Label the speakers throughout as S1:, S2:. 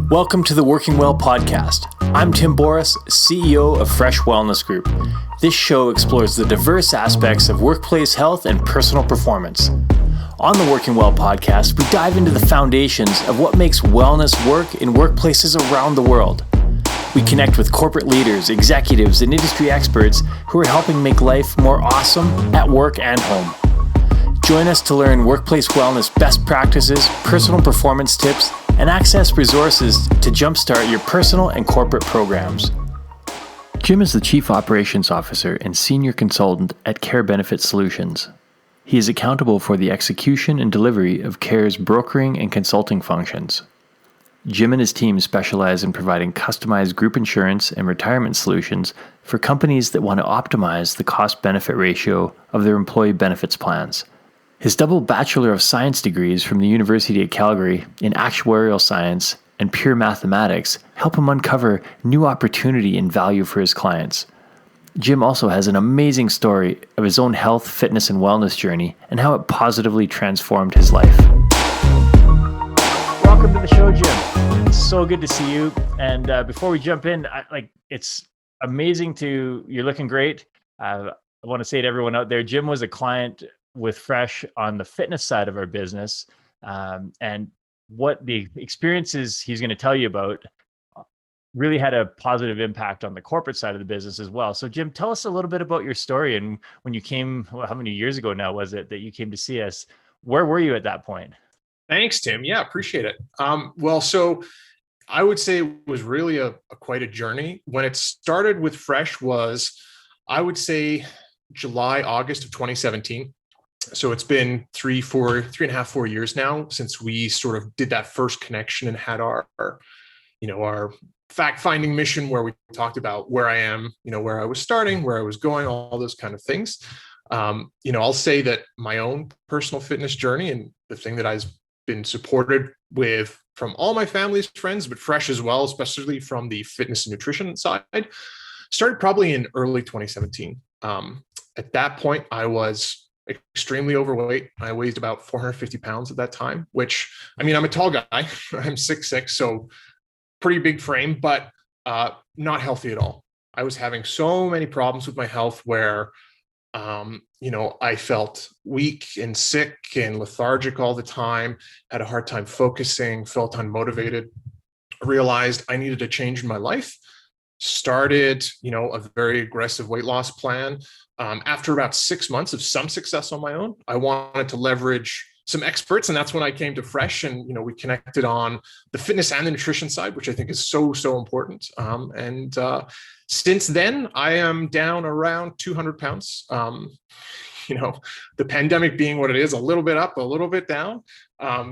S1: Welcome to the Working Well podcast. I'm Tim Boris, CEO of Fresh Wellness Group. This show explores the diverse aspects of workplace health and personal performance. On the Working Well podcast, we dive into the foundations of what makes wellness work in workplaces around the world. We connect with corporate leaders, executives, and industry experts who are helping make life more awesome at work and home. Join us to learn workplace wellness best practices, personal performance tips, and access resources to jumpstart your personal and corporate programs. Jim is the Chief Operations Officer and Senior Consultant at Care Benefit Solutions. He is accountable for the execution and delivery of Care's brokering and consulting functions. Jim and his team specialize in providing customized group insurance and retirement solutions for companies that want to optimize the cost-benefit ratio of their employee benefits plans. His double Bachelor of Science degrees from the University of Calgary in actuarial science and pure mathematics help him uncover new opportunity and value for his clients. Jim also has an amazing story of his own health, fitness, and wellness journey and how it positively transformed his life. Welcome to the show, Jim. It's so good to see you. And before we jump in, it's amazing you're looking great. I want to say to everyone out there, Jim was a client with Fresh on the fitness side of our business, and what the experiences he's going to tell you about really had a positive impact on the corporate side of the business as well. So Jim, tell us a little bit about your story and when you came, how many years ago now was it that you came to see us? Where were you at that point?
S2: Thanks, Tim. Yeah, appreciate it. So I would say it was really quite a journey. When it started with Fresh was, I would say July, August of 2017. So it's been 3.5, 4 years now since we sort of did that first connection and had our fact-finding mission where we talked about where I am, where I was starting, where I was going, all those kind of things. I'll say that my own personal fitness journey and the thing that I've been supported with from all my family's friends, but Fresh as well, especially from the fitness and nutrition side, started probably in early 2017. At that point, I was extremely overweight. I weighed about 450 pounds at that time, which, I'm a tall guy. I'm 6'6", so pretty big frame, but not healthy at all. I was having so many problems with my health where, I felt weak and sick and lethargic all the time, had a hard time focusing, felt unmotivated, realized I needed a change in my life, started, a very aggressive weight loss plan. After about 6 months of some success on my own, I wanted to leverage some experts. And that's when I came to Fresh and, we connected on the fitness and the nutrition side, which I think is so, so important. Since then, I am down around 200 pounds. The pandemic being what it is, a little bit up, a little bit down.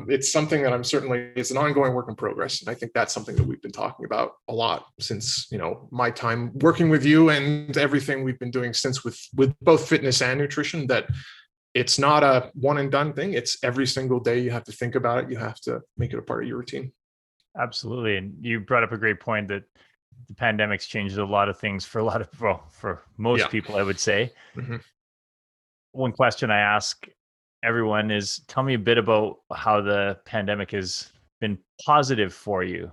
S2: It's something that it's an ongoing work in progress. And I think that's something that we've been talking about a lot since, my time working with you and everything we've been doing since with both fitness and nutrition, that it's not a one and done thing. It's every single day you have to think about it. You have to make it a part of your routine.
S1: Absolutely. And you brought up a great point that the pandemic's changed a lot of things for most people, I would say. Mm-hmm. One question I ask everyone is, tell me a bit about how the pandemic has been positive for you.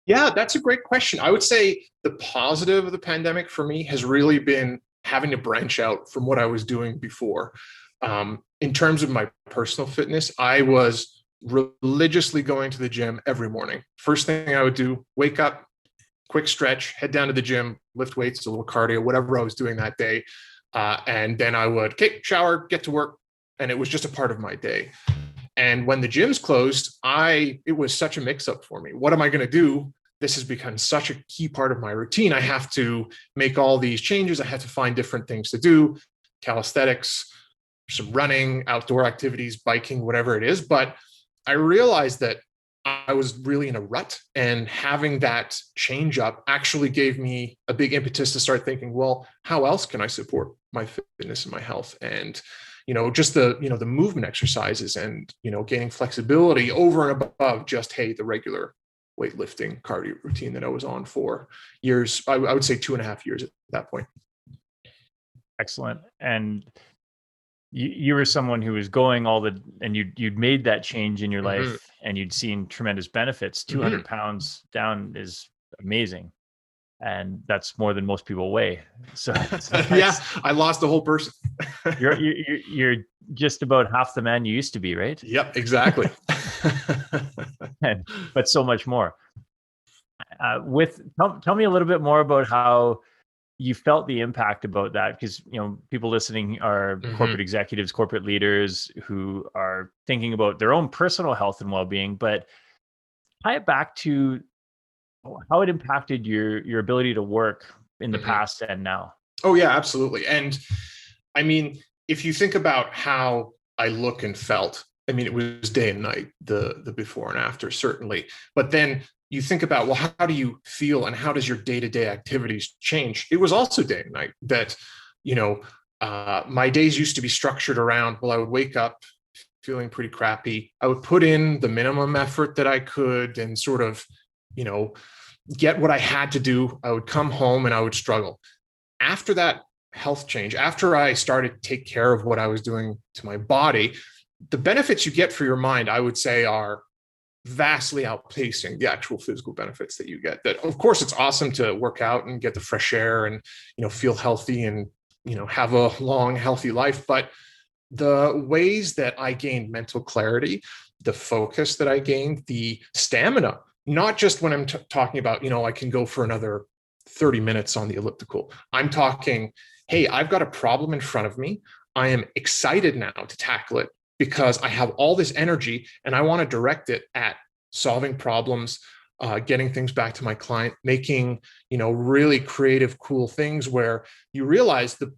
S2: Yeah, that's a great question. I would say the positive of the pandemic for me has really been having to branch out from what I was doing before. In terms of my personal fitness, I was religiously going to the gym every morning. First thing I would do, wake up, quick stretch, head down to the gym, lift weights, a little cardio, whatever I was doing that day. And then I would shower, get to work. And it was just a part of my day. And when the gyms closed, it was such a mix-up for me. What am I going to do? This has become such a key part of my routine. I have to make all these changes. I have to find different things to do, calisthenics, some running, outdoor activities, biking, whatever it is. But I realized that I was really in a rut, and having that change up actually gave me a big impetus to start thinking, well, how else can I support my fitness and my health? And just the movement exercises and, gaining flexibility over and above just, the regular weightlifting cardio routine that I was on for years. I would say 2.5 years at that point.
S1: Excellent. And you were someone who was going and you'd made that change in your
S2: Mm-hmm.
S1: life and you'd seen tremendous benefits. 200 pounds down is amazing. And that's more than most people weigh. So
S2: Yeah, I lost a whole person.
S1: you're just about half the man you used to be, right?
S2: Yep, exactly.
S1: But so much more. Tell me a little bit more about how you felt the impact about that, because people listening are corporate executives, corporate leaders who are thinking about their own personal health and well-being, but tie it back to how it impacted your ability to work in the past and now.
S2: Oh yeah, absolutely. And I mean, if you think about how I look and felt, I mean, it was day and night, the before and after, certainly. But then you think about, well, how do you feel and how does your day-to-day activities change? It was also day and night that, my days used to be structured around, well, I would wake up feeling pretty crappy. I would put in the minimum effort that I could and sort of, get what I had to do. I would come home and I would struggle. After that health change, after I started to take care of what I was doing to my body, the benefits you get for your mind, I would say, are vastly outpacing the actual physical benefits that you get. That, of course, it's awesome to work out and get the fresh air and, feel healthy and, have a long, healthy life. But the ways that I gained mental clarity, the focus that I gained, the stamina, not just when I'm talking about, I can go for another 30 minutes on the elliptical. I'm talking, hey, I've got a problem in front of me. I am excited now to tackle it because I have all this energy and I want to direct it at solving problems, getting things back to my client, making, really creative, cool things where you realize that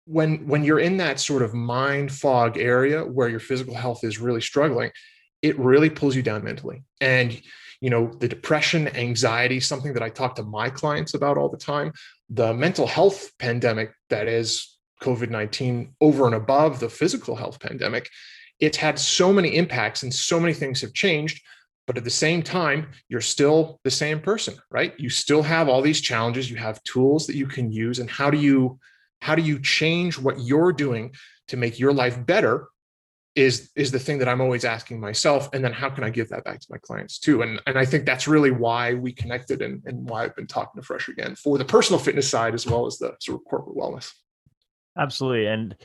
S2: when you're in that sort of mind fog area where your physical health is really struggling, it really pulls you down mentally. And the depression, anxiety, something that I talk to my clients about all the time, the mental health pandemic that is COVID-19 over and above the physical health pandemic, it's had so many impacts and so many things have changed. But at the same time, you're still the same person, right? You still have all these challenges. You have tools that you can use. And how do you change what you're doing to make your life better is the thing that I'm always asking myself. And then how can I give that back to my clients too? And I think that's really why we connected and why I've been talking to Fresh Again for the personal fitness side, as well as the sort of corporate wellness.
S1: Absolutely. And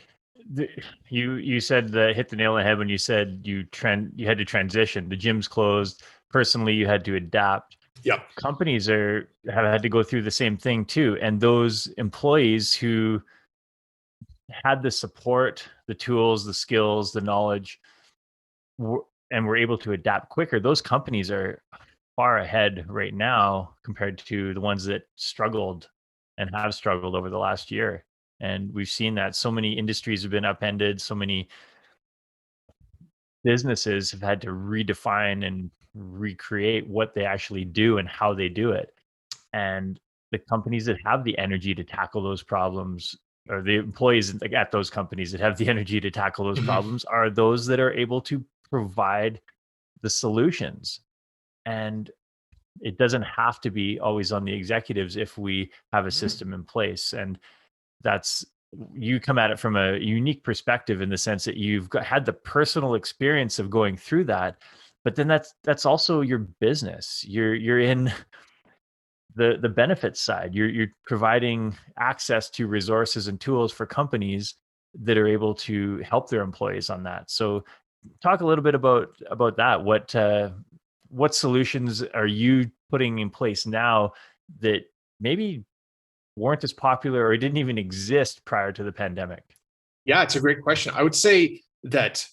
S1: you said hit the nail on the head when you said you had to transition. The gym's closed. Personally, you had to adapt.
S2: Yep.
S1: Companies have had to go through the same thing too. And those employees who had the support, the tools, the skills, the knowledge, and were able to adapt quicker, those companies are far ahead right now compared to the ones that struggled and have struggled over the last year. And we've seen that so many industries have been upended, so many businesses have had to redefine and recreate what they actually do and how they do it. And the companies that have the energy to tackle those problems, or the employees at those companies that have the energy to tackle those problems, are those that are able to provide the solutions. And it doesn't have to be always on the executives if we have a system in place. And you come at it from a unique perspective in the sense that you've had the personal experience of going through that, but then that's also your business. You're in the benefits side. You're providing access to resources and tools for companies that are able to help their employees on that. So talk a little bit about that. What solutions are you putting in place now that maybe weren't as popular or didn't even exist prior to the pandemic?
S2: Yeah, it's a great question. I would say that,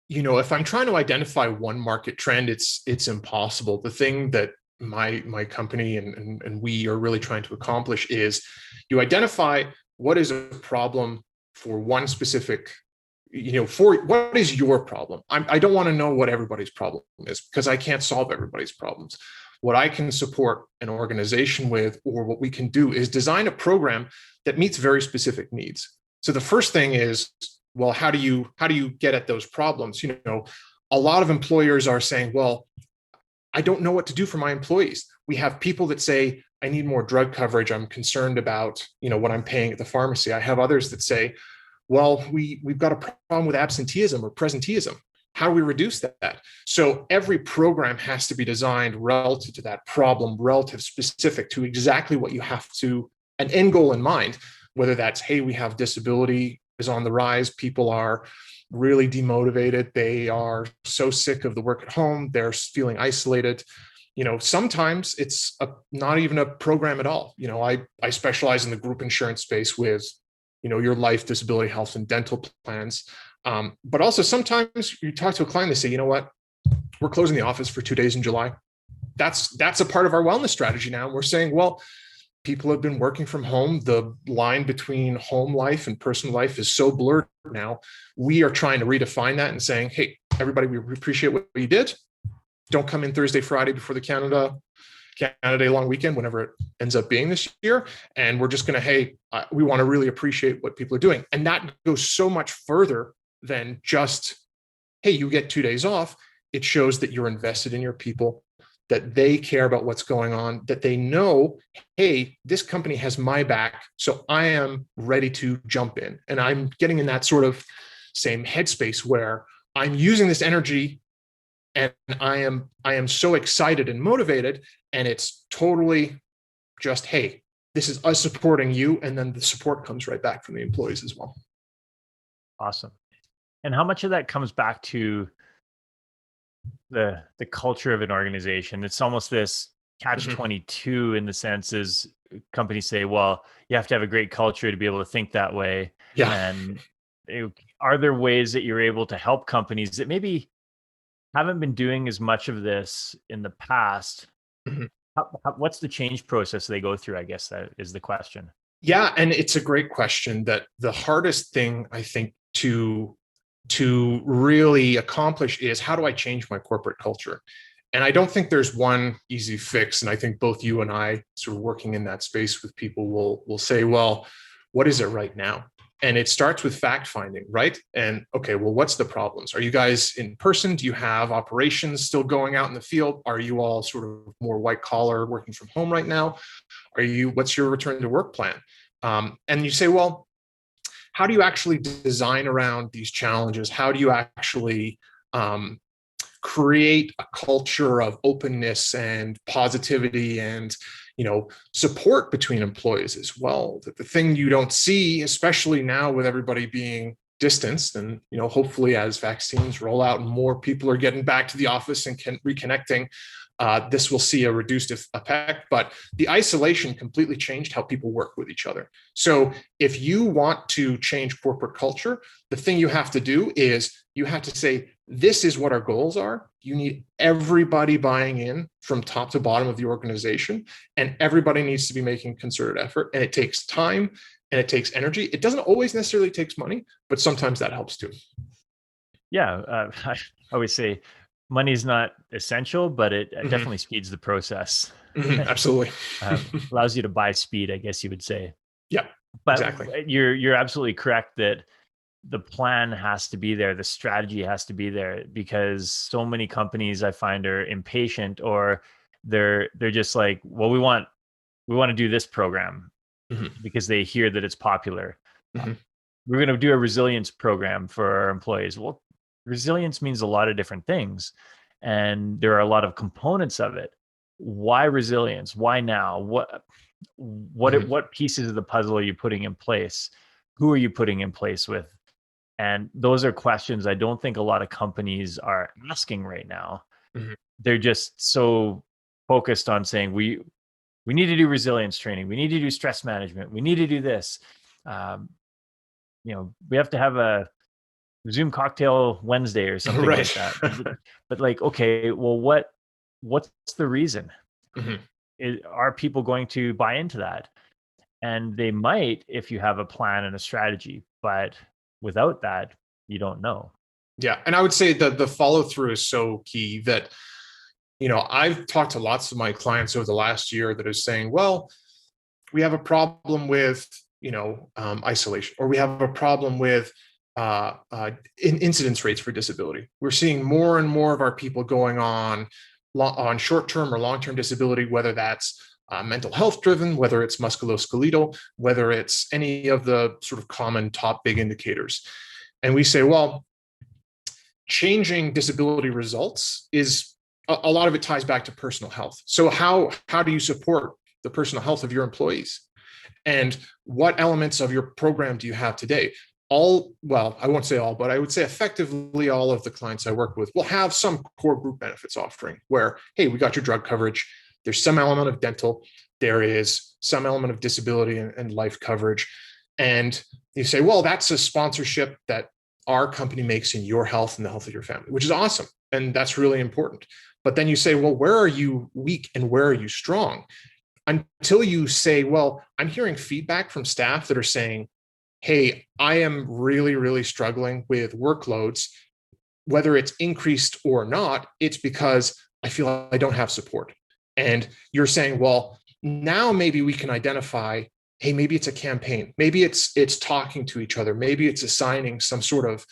S2: if I'm trying to identify one market trend, it's impossible. The thing that my company and we are really trying to accomplish is you identify what is a problem for one specific, for what is your problem. I don't want to know what everybody's problem is because I can't solve everybody's problems. What I can support an organization with, or what we can do, is design a program that meets very specific needs. So the first thing is, well, how do you get at those problems? A lot of employers are saying, well, I don't know what to do for my employees. We have people that say, I need more drug coverage. I'm concerned about, what I'm paying at the pharmacy. I have others that say, Well, we've got a problem with absenteeism or presenteeism. How do we reduce that? So every program has to be designed relative to that problem, relative specific to exactly what you have to, an end goal in mind, whether that's, hey, we have disability is on the rise. People are really demotivated. They are so sick of the work at home. They're feeling isolated. Sometimes it's not even a program at all. I specialize in the group insurance space with, your life, disability, health, and dental plans. But also sometimes you talk to a client, they say, you know what, we're closing the office for 2 days in July. That's a part of our wellness strategy now. We're saying, well, people have been working from home. The line between home life and personal life is so blurred now. We are trying to redefine that and saying, hey, everybody, we appreciate what you did. Don't come in Thursday, Friday before the Canada Day long weekend, whenever it ends up being this year. And we're just going to, we want to really appreciate what people are doing. And that goes so much further than just, hey, you get 2 days off. It shows that you're invested in your people, that they care about what's going on, that they know, hey, this company has my back, so I am ready to jump in. And I'm getting in that sort of same headspace where I'm using this energy and I am so excited and motivated, and it's totally just, hey, this is us supporting you. And then the support comes right back from the employees as well.
S1: Awesome. And how much of that comes back to the culture of an organization? It's almost this catch-22 in the sense is companies say, well, you have to have a great culture to be able to think that way.
S2: Yeah.
S1: And are there ways that you're able to help companies that maybe haven't been doing as much of this in the past? What's the change process they go through? I guess that is the question.
S2: Yeah. And it's a great question. That the hardest thing, I think, to really accomplish is, how do I change my corporate culture? And I don't think there's one easy fix. And I think both you and I, sort of working in that space with people, will say, well, what is it right now? And it starts with fact finding, right? And okay, well, what's the problems? Are you guys in person? Do you have operations still going out in the field? Are you all sort of more white collar working from home right now? What's your return to work plan? And you say, well, how do you actually design around these challenges? How do you actually create a culture of openness and positivity and support between employees as well? The thing you don't see, especially now with everybody being distanced, and hopefully as vaccines roll out and more people are getting back to the office and reconnecting, this will see a reduced effect. But the isolation completely changed how people work with each other. So if you want to change corporate culture, the thing you have to do is you have to say, this is what our goals are. You need everybody buying in from top to bottom of the organization, and everybody needs to be making concerted effort. And it takes time and it takes energy. It doesn't always necessarily take money, but sometimes that helps too.
S1: Yeah. I always say money is not essential, but it definitely speeds the process.
S2: Absolutely.
S1: Allows you to buy speed, I guess you would say.
S2: Yeah,
S1: but
S2: exactly.
S1: You're absolutely correct that the plan has to be there. The strategy has to be there, because so many companies I find are impatient, or they're just like, well, we want to do this program because they hear that it's popular. We're going to do a resilience program for our employees. Well, resilience means a lot of different things, and there are a lot of components of it. Why resilience? Why now? What pieces of the puzzle are you putting in place? Who are you putting in place with? And those are questions I don't think a lot of companies are asking right now. They're just so focused on saying, we need to do resilience training. We need to do stress management. We need to do this. We have to have a Zoom cocktail Wednesday or something like that. But like, okay, well, what's the reason? Are people going to buy into that? And they might, if you have a plan and a strategy, but without that, you don't know.
S2: Yeah. And I would say that the follow through is so key. That I've talked to lots of my clients over the last year that are saying, well, we have a problem with isolation, or we have a problem with incidence rates for disability. We're seeing more and more of our people going on short-term or long-term disability, whether that's mental health driven, whether it's musculoskeletal, whether it's any of the sort of common top big indicators. And we say, well, changing disability results is a lot of it ties back to personal health. So how do you support the personal health of your employees? And what elements of your program do you have today? Well, I won't say all, but I would say effectively all of the clients I work with will have some core group benefits offering where, hey, we got your drug coverage. There's some element of dental. There is some element of disability and life coverage. And you say, well, that's a sponsorship that our company makes in your health and the health of your family, which is awesome. And that's really important. But then you say, well, where are you weak and where are you strong? Until you say, well, I'm hearing feedback from staff that are saying, hey, I am really, really struggling with workloads, whether it's increased or not, it's because I feel I don't have support. And you're saying, well, now maybe we can identify, hey, maybe it's a campaign, maybe it's talking to each other, maybe it's assigning some sort of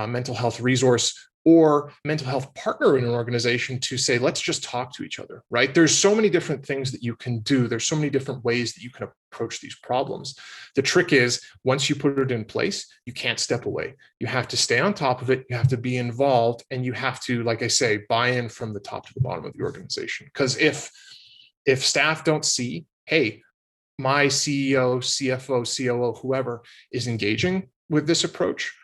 S2: mental health resource or mental health partner in an organization to say, let's just talk to each other, right? There's so many different things that you can do. There's so many different ways that you can approach these problems. The trick is, once you put it in place, you can't step away. You have to stay on top of it. You have to be involved, and you have to, like I say, buy in from the top to the bottom of the organization. Because if staff don't see, hey, my CEO, CFO, COO, whoever is engaging with this approach,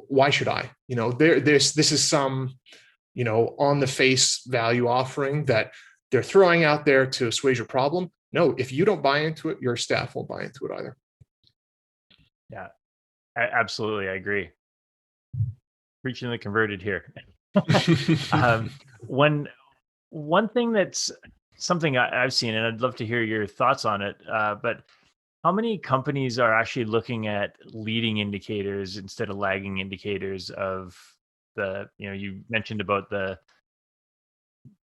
S2: why should I? This is some, on the face value offering that they're throwing out there to assuage your problem. No, if you don't buy into it, your staff won't buy into it either.
S1: Yeah, absolutely. I agree. Preaching the converted here. One thing that's something I've seen, and I'd love to hear your thoughts on it, but how many companies are actually looking at leading indicators instead of lagging indicators of you mentioned about the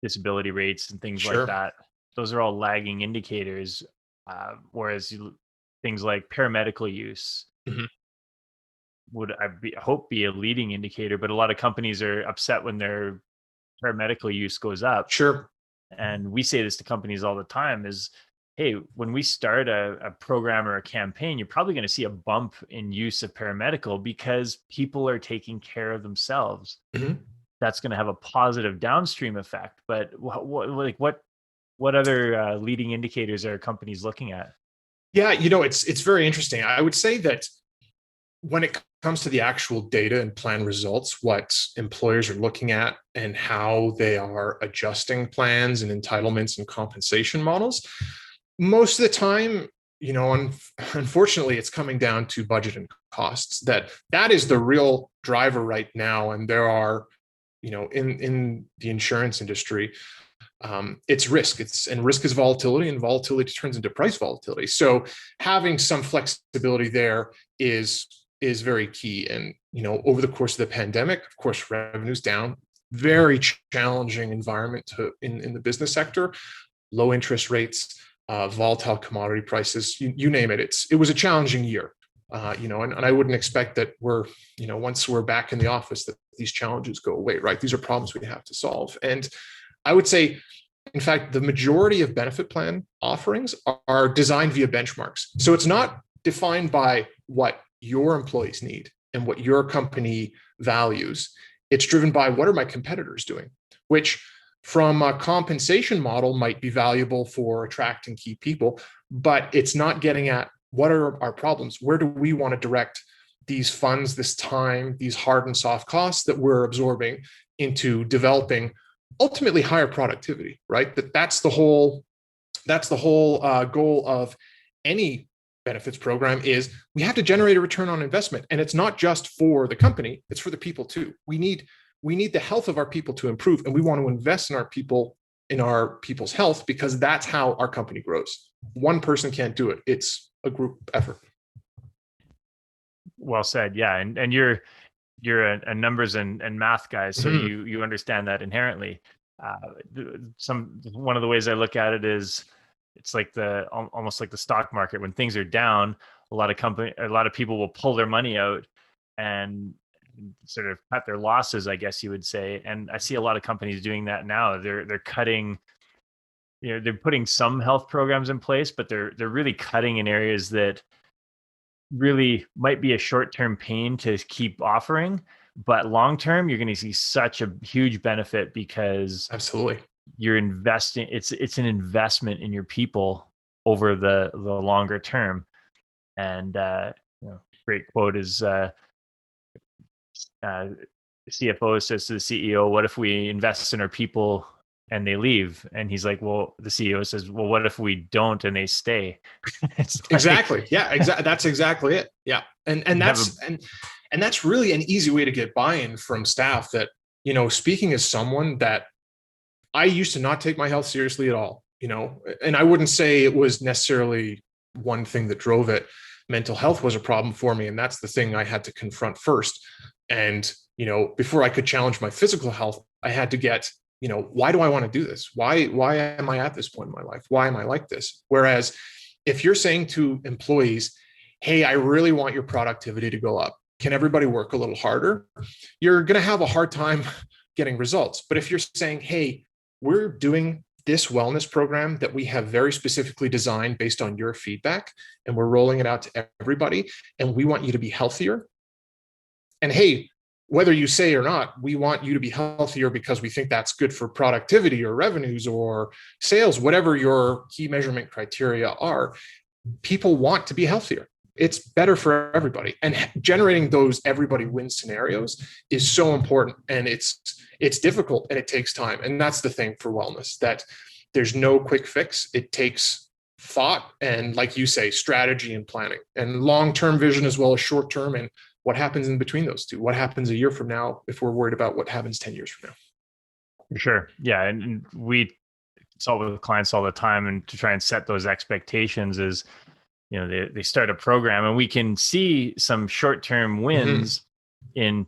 S1: disability rates and things
S2: Sure.
S1: like that. Those are all lagging indicators, whereas things like paramedical use would hope be a leading indicator, but a lot of companies are upset when their paramedical use goes up.
S2: Sure.
S1: And we say this to companies all the time is, hey, when we start a program or a campaign, you're probably going to see a bump in use of paramedical because people are taking care of themselves. That's going to have a positive downstream effect. But what other leading indicators are companies looking at?
S2: Yeah, it's very interesting. I would say that when it comes to the actual data and plan results, what employers are looking at and how they are adjusting plans and entitlements and compensation models, most of the time, unfortunately, it's coming down to budget and costs. That is the real driver right now. And there are, in the insurance industry, it's risk. And risk is volatility, and volatility turns into price volatility. So having some flexibility there is very key. And over the course of the pandemic, of course, revenue's down. Very challenging environment in the business sector. Low interest rates, volatile commodity prices. You name it. It was a challenging year. And I wouldn't expect that once we're back in the office, that these challenges go away, right? These are problems we have to solve. And I would say, in fact, the majority of benefit plan offerings are designed via benchmarks. So it's not defined by what your employees need and what your company values. It's driven by, what are my competitors doing, which from a compensation model might be valuable for attracting key people, but it's not getting at what are our problems? Where do we want to direct these funds, this time, these hard and soft costs that we're absorbing into developing ultimately higher productivity, right? That's the whole goal of any benefits program, is we have to generate a return on investment. And it's not just for the company, it's for the people too. We need the health of our people to improve, and we want to invest in our people's health, because that's how our company grows. One person can't do it. It's a group effort.
S1: Well said. Yeah. And you're a numbers and math guy, so you understand that inherently. One of the ways I look at it is, it's like almost like the stock market. When things are down, a lot of people will pull their money out and sort of cut their losses, I guess you would say. And I see a lot of companies doing that now. They're cutting they're putting some health programs in place, but they're really cutting in areas that really might be a short-term pain to keep offering, but long-term, you're going to see such a huge benefit because
S2: Absolutely.
S1: you're investing. It's an investment in your people over the longer term. And great quote is CFO says to the CEO, "What if we invest in our people and they leave?" And he's like, "Well," the CEO says, "Well, what if we don't and they stay?" It's like,
S2: Exactly. Yeah, exactly. That's exactly it. Yeah. And that's really an easy way to get buy-in from staff that, speaking as someone that I used to not take my health seriously at all, and I wouldn't say it was necessarily one thing that drove it. Mental health was a problem for me. And that's the thing I had to confront first. And, before I could challenge my physical health, I had to get, why do I want to do this? Why am I at this point in my life? Why am I like this? Whereas if you're saying to employees, hey, I really want your productivity to go up, can everybody work a little harder? You're going to have a hard time getting results. But if you're saying, hey, we're doing this wellness program that we have very specifically designed based on your feedback, and we're rolling it out to everybody, and we want you to be healthier. And hey, whether you say or not, we want you to be healthier because we think that's good for productivity or revenues or sales, whatever your key measurement criteria are. People want to be healthier. It's better for everybody. And generating those everybody wins scenarios is so important. And it's difficult and it takes time. And that's the thing for wellness, that there's no quick fix. It takes thought and, like you say, strategy and planning, and long-term vision as well as short-term, and what happens in between those two. What happens a year from now if we're worried about what happens 10 years from now?
S1: For sure. Yeah. And we consult with clients all the time, and to try and set those expectations is, they start a program and we can see some short-term wins in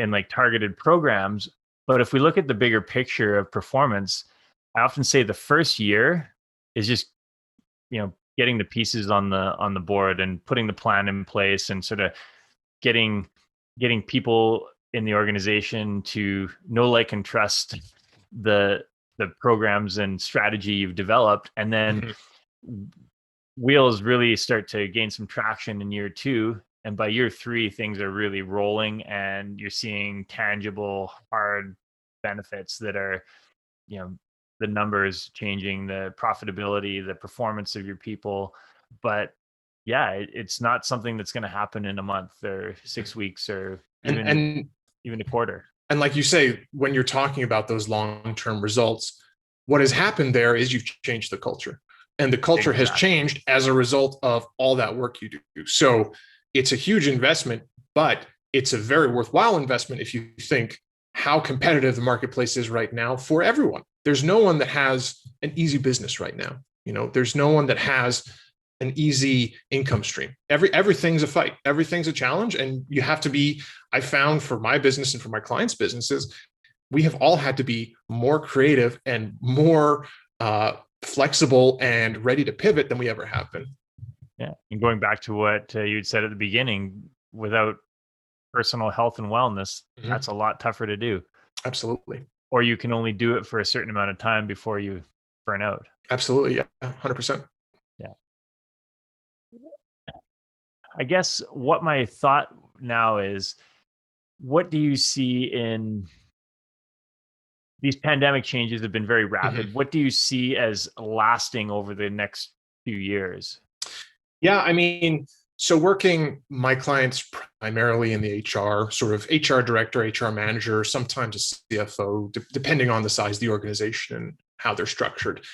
S1: like targeted programs. But if we look at the bigger picture of performance, I often say the first year is just, getting the pieces on the board and putting the plan in place, and sort of getting people in the organization to know, like, and trust the programs and strategy you've developed. And then wheels really start to gain some traction in year 2. And by year 3, things are really rolling, and you're seeing tangible, hard benefits that are, the numbers changing, the profitability, the performance of your people. But yeah, it's not something that's going to happen in a month or 6 weeks or even a quarter.
S2: And like you say, when you're talking about those long-term results, what has happened there is you've changed the culture. And the culture has changed as a result of all that work you do. So it's a huge investment, but it's a very worthwhile investment if you think how competitive the marketplace is right now for everyone. There's no one that has an easy business right now. There's no one that has an easy income stream. Everything's a fight. Everything's a challenge. And you have to be, I found for my business and for my clients' businesses, we have all had to be more creative and more flexible and ready to pivot than we ever have been.
S1: Yeah. And going back to what you'd said at the beginning, without personal health and wellness, that's a lot tougher to do.
S2: Absolutely.
S1: Or you can only do it for a certain amount of time before you burn out.
S2: Absolutely. Yeah. 100%.
S1: Yeah. I guess what my thought now is, what do you see in these pandemic changes have been very rapid. What do you see as lasting over the next few years?
S2: Yeah, I mean, so working my clients primarily in the HR, sort of HR director, HR manager, sometimes a CFO, depending on the size of the organization and how they're structured.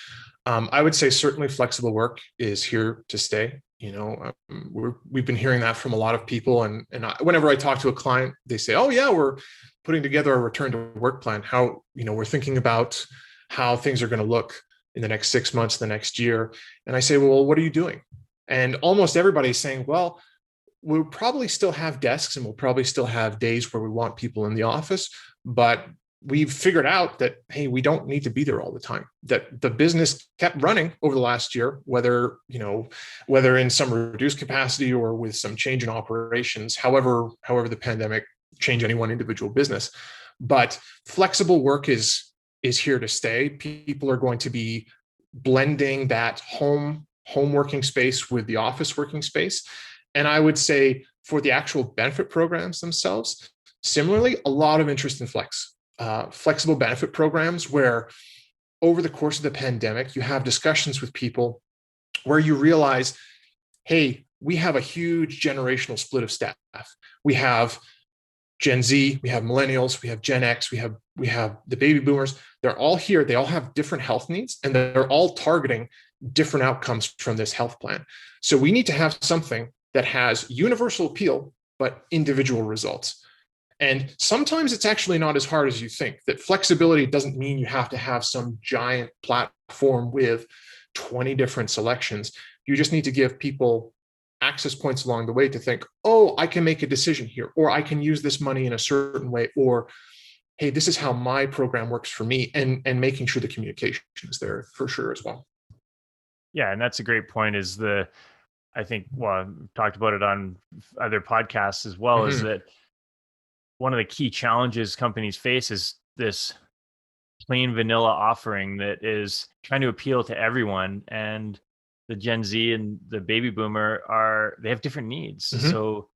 S2: I would say certainly flexible work is here to stay. We've been hearing that from a lot of people, and whenever I talk to a client, they say, "Oh yeah, we're putting together a return to work plan. How we're thinking about how things are going to look in the next 6 months, the next year." And I say, "Well, what are you doing?" And almost everybody's saying, "Well, we'll probably still have desks and we'll probably still have days where we want people in the office, but we've figured out that, hey, we don't need to be there all the time." That the business kept running over the last year, whether in some reduced capacity or with some change in operations, however the pandemic changed any one individual business. But flexible work is here to stay. People are going to be blending that home working space with the office working space. And I would say for the actual benefit programs themselves, similarly, a lot of interest in flexible benefit programs where over the course of the pandemic, you have discussions with people where you realize, hey, we have a huge generational split of staff. We have Gen Z, we have millennials, we have Gen X, we have the baby boomers. They're all here. They all have different health needs, and they're all targeting different outcomes from this health plan. So we need to have something that has universal appeal, but individual results. And sometimes it's actually not as hard as you think. That flexibility doesn't mean you have to have some giant platform with 20 different selections. You just need to give people access points along the way to think, oh, I can make a decision here, or I can use this money in a certain way, or hey, this is how my program works for me, and making sure the communication is there for sure as well.
S1: Yeah, and that's a great point. I think, well, I've talked about it on other podcasts as well, is that one of the key challenges companies face is this plain vanilla offering that is trying to appeal to everyone. And the Gen Z and the baby boomer they have different needs. So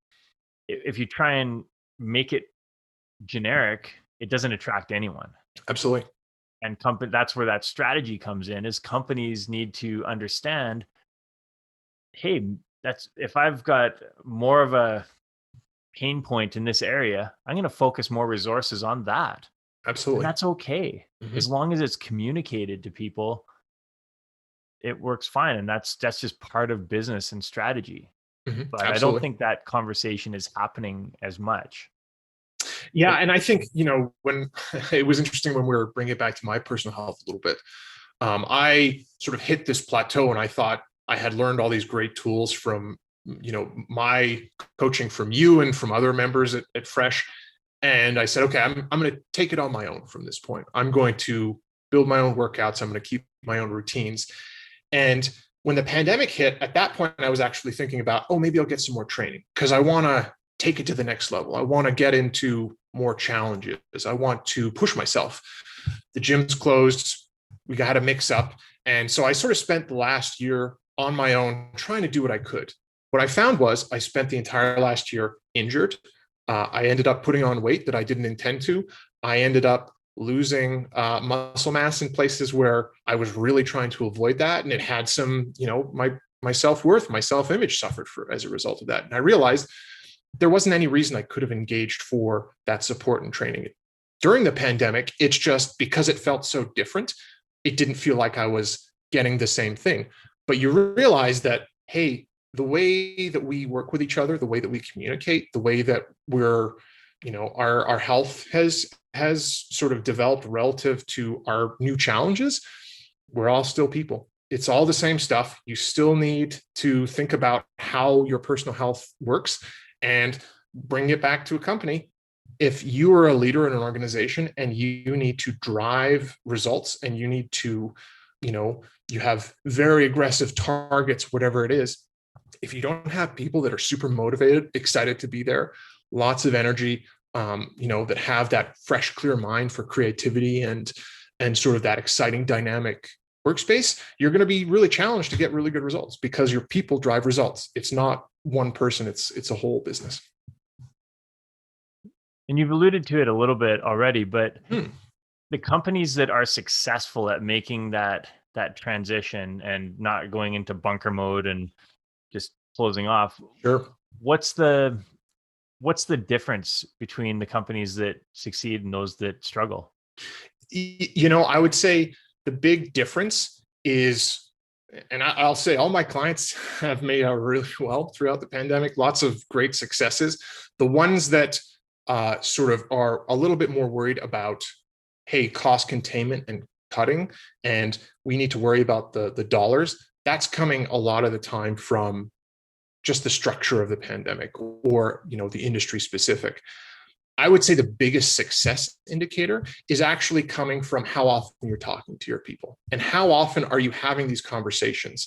S1: if you try and make it generic, it doesn't attract anyone.
S2: Absolutely.
S1: And that's where that strategy comes in, is companies need to understand, hey, if I've got more of a pain point in this area, I'm going to focus more resources on that.
S2: Absolutely.
S1: And that's okay. As long as it's communicated to people, it works fine. And that's just part of business and strategy. But
S2: Absolutely.
S1: I don't think that conversation is happening as much.
S2: Yeah. And I think, when it was interesting when we were bringing it back to my personal health a little bit, I sort of hit this plateau, and I thought I had learned all these great tools from, my coaching from you and from other members at Fresh. And I said, okay, I'm going to take it on my own from this point. I'm going to build my own workouts. I'm going to keep my own routines. And when the pandemic hit, at that point, I was actually thinking about, oh, maybe I'll get some more training because I want to take it to the next level. I want to get into more challenges. I want to push myself. The gym's closed. We got a mix up. And so I sort of spent the last year on my own trying to do what I could. What I found was I spent the entire last year injured. I ended up putting on weight that I didn't intend to. I ended up losing muscle mass in places where I was really trying to avoid that. And it had some, my self-worth, my self-image suffered as a result of that. And I realized there wasn't any reason I could have engaged for that support and training. During the pandemic, it's just because it felt so different, it didn't feel like I was getting the same thing. But you realize that, hey, the way that we work with each other, the way that we communicate, the way that we're, our health has sort of developed relative to our new challenges, we're all still people. It's all the same stuff. You still need to think about how your personal health works and bring it back to a company. If you are a leader in an organization and you need to drive results and you need to, you have very aggressive targets, whatever it is, if you don't have people that are super motivated, excited to be there, lots of energy, that have that fresh, clear mind for creativity and sort of that exciting, dynamic workspace, you're going to be really challenged to get really good results because your people drive results. It's not one person, it's a whole business.
S1: And you've alluded to it a little bit already, but the companies that are successful at making that transition and not going into bunker mode and just closing off.
S2: Sure.
S1: What's the difference between the companies that succeed and those that struggle?
S2: I would say the big difference is, and I'll say all my clients have made out really well throughout the pandemic, lots of great successes. The ones that sort of are a little bit more worried about, hey, cost containment and cutting, and we need to worry about the dollars, that's coming a lot of the time from just the structure of the pandemic or, the industry specific. I would say the biggest success indicator is actually coming from how often you're talking to your people and how often are you having these conversations.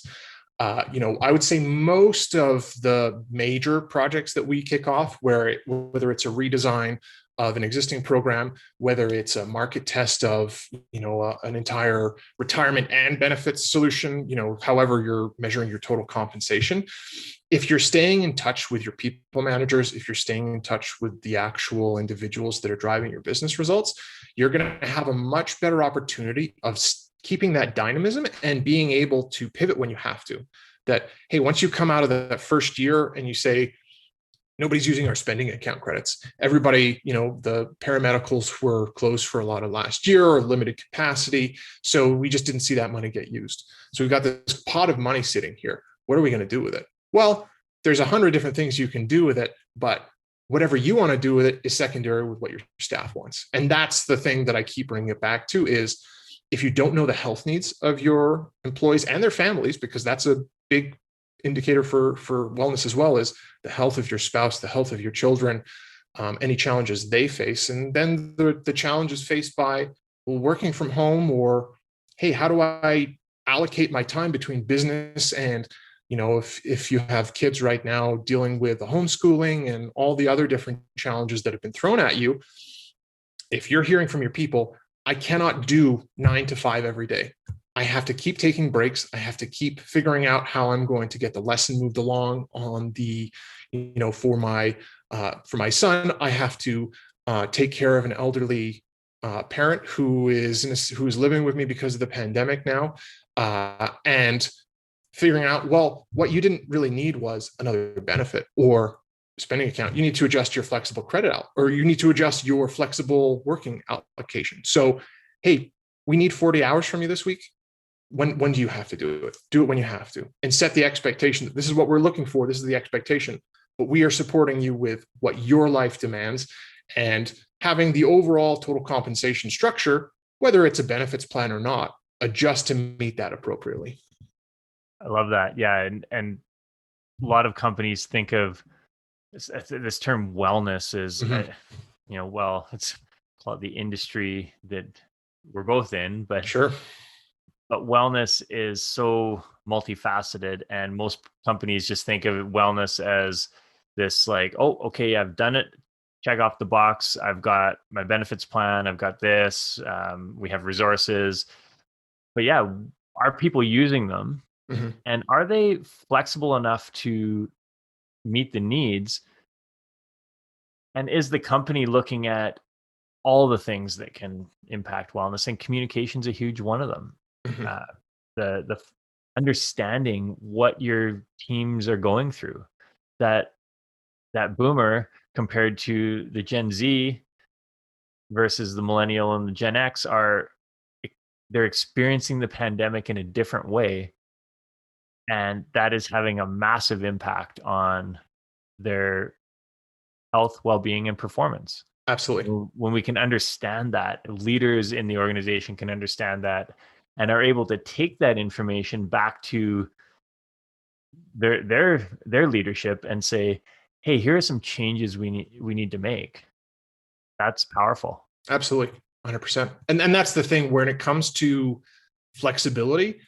S2: I would say most of the major projects that we kick off, whether it's a redesign, of an existing program, whether it's a market test of, an entire retirement and benefits solution, however you're measuring your total compensation. If you're staying in touch with your people managers, if you're staying in touch with the actual individuals that are driving your business results, you're going to have a much better opportunity of keeping that dynamism and being able to pivot when you have to. That, hey, once you come out of that first year and you say, nobody's using our spending account credits. Everybody, the paramedicals were closed for a lot of last year or limited capacity. So we just didn't see that money get used. So we've got this pot of money sitting here. What are we going to do with it? Well, there's 100 different things you can do with it, but whatever you want to do with it is secondary with what your staff wants. And that's the thing that I keep bringing it back to is if you don't know the health needs of your employees and their families, because that's a big indicator for wellness as well, is the health of your spouse, the health of your children, any challenges they face. And then the challenges faced by working from home, or, hey, how do I allocate my time between business and, if you have kids right now dealing with the homeschooling and all the other different challenges that have been thrown at you. If you're hearing from your people, I cannot do 9 to 5 every day. I have to keep taking breaks. I have to keep figuring out how I'm going to get the lesson moved along on the, for my son. I have to take care of an elderly parent who is living with me because of the pandemic now, and figuring out, well, what you didn't really need was another benefit or spending account. You need to adjust your flexible credit out, or you need to adjust your flexible working allocation. So, hey, we need 40 hours from you this week. When do you have to do it? Do it when you have to, and set the expectation that this is what we're looking for. This is the expectation, but we are supporting you with what your life demands, and having the overall total compensation structure, whether it's a benefits plan or not, adjust to meet that appropriately.
S1: I love that. Yeah. And a lot of companies think of this term wellness is, it's called the industry that we're both in, but
S2: sure.
S1: But wellness is so multifaceted, and most companies just think of wellness as this like, oh, okay, I've done it. Check off the box. I've got my benefits plan. I've got this. We have resources. But yeah, are people using them?
S2: Mm-hmm.
S1: And are they flexible enough to meet the needs? And is the company looking at all the things that can impact wellness? And communication's a huge one of them.
S2: Mm-hmm.
S1: The understanding what your teams are going through, that boomer compared to the Gen Z versus the millennial and the Gen X they're experiencing the pandemic in a different way. And that is having a massive impact on their health, well-being, and performance.
S2: Absolutely.
S1: When we can understand that, leaders in the organization can understand that and are able to take that information back to their leadership and say, hey, here are some changes we need to make. That's powerful.
S2: Absolutely. 100%. And that's the thing, when it comes to flexibility,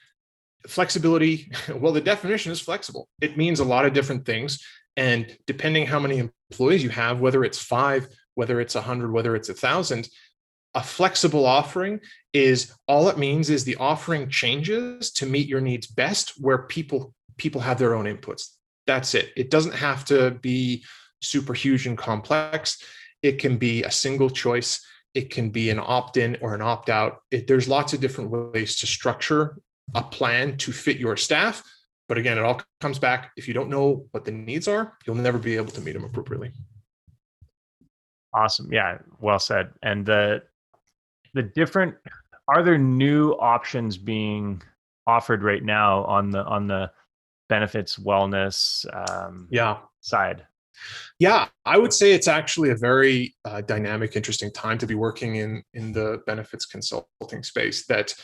S2: well, the definition is flexible. It means a lot of different things. And depending how many employees you have, whether it's 5, whether it's 100, whether it's 1,000, a flexible offering is all it means is the offering changes to meet your needs best, where people have their own inputs. That's it. It doesn't have to be super huge and complex. It can be a single choice. It can be an opt-in or an opt-out. There's lots of different ways to structure a plan to fit your staff. But again, it all comes back, if you don't know what the needs are, you'll never be able to meet them appropriately.
S1: Awesome. Yeah, well said. And the different, are there new options being offered right now on the benefits wellness side?
S2: Yeah, I would say it's actually a very dynamic, interesting time to be working in the benefits consulting space. That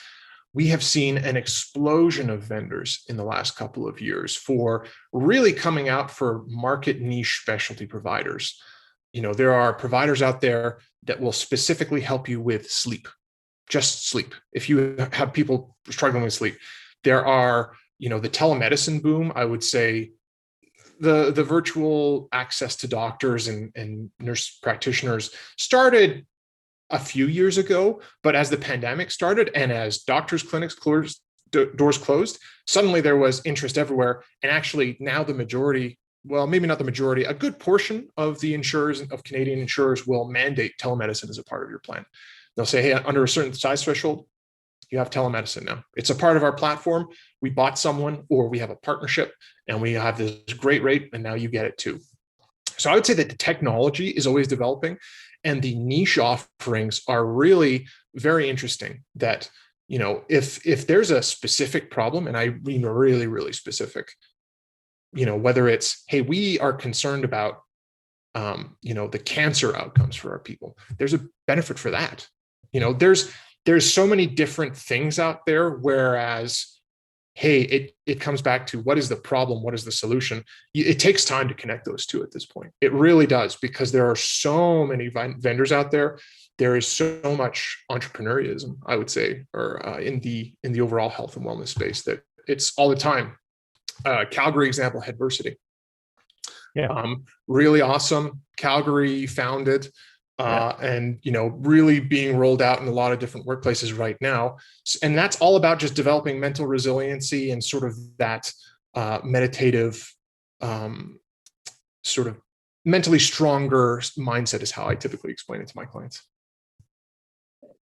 S2: we have seen an explosion of vendors in the last couple of years for really coming out for market niche specialty providers. There are providers out there that will specifically help you with sleep, just sleep. If you have people struggling with sleep, there are, the telemedicine boom, I would say the virtual access to doctors and nurse practitioners started a few years ago, but as the pandemic started and as doctors' clinics closed, doors closed, suddenly there was interest everywhere. And actually now the majority, well, maybe not the majority, a good portion of the insurers, of Canadian insurers, will mandate telemedicine as a part of your plan. They'll say, hey, under a certain size threshold, you have telemedicine now. It's a part of our platform. We bought someone or we have a partnership and we have this great rate and now you get it too. So I would say that the technology is always developing and the niche offerings are really very interesting. That, if there's a specific problem, and I mean really, really specific, whether it's, hey, we are concerned about, the cancer outcomes for our people, there's a benefit for that. There's so many different things out there, whereas, hey, it comes back to what is the problem, what is the solution. It takes time to connect those two at this point. It really does, because there are so many vendors out there. There is so much entrepreneurism, I would say, or in the overall health and wellness space, that it's all the time. Calgary example, Headversity.
S1: Yeah.
S2: Really awesome. Calgary founded. And really being rolled out in a lot of different workplaces right now. And that's all about just developing mental resiliency and sort of that meditative, sort of mentally stronger mindset is how I typically explain it to my clients.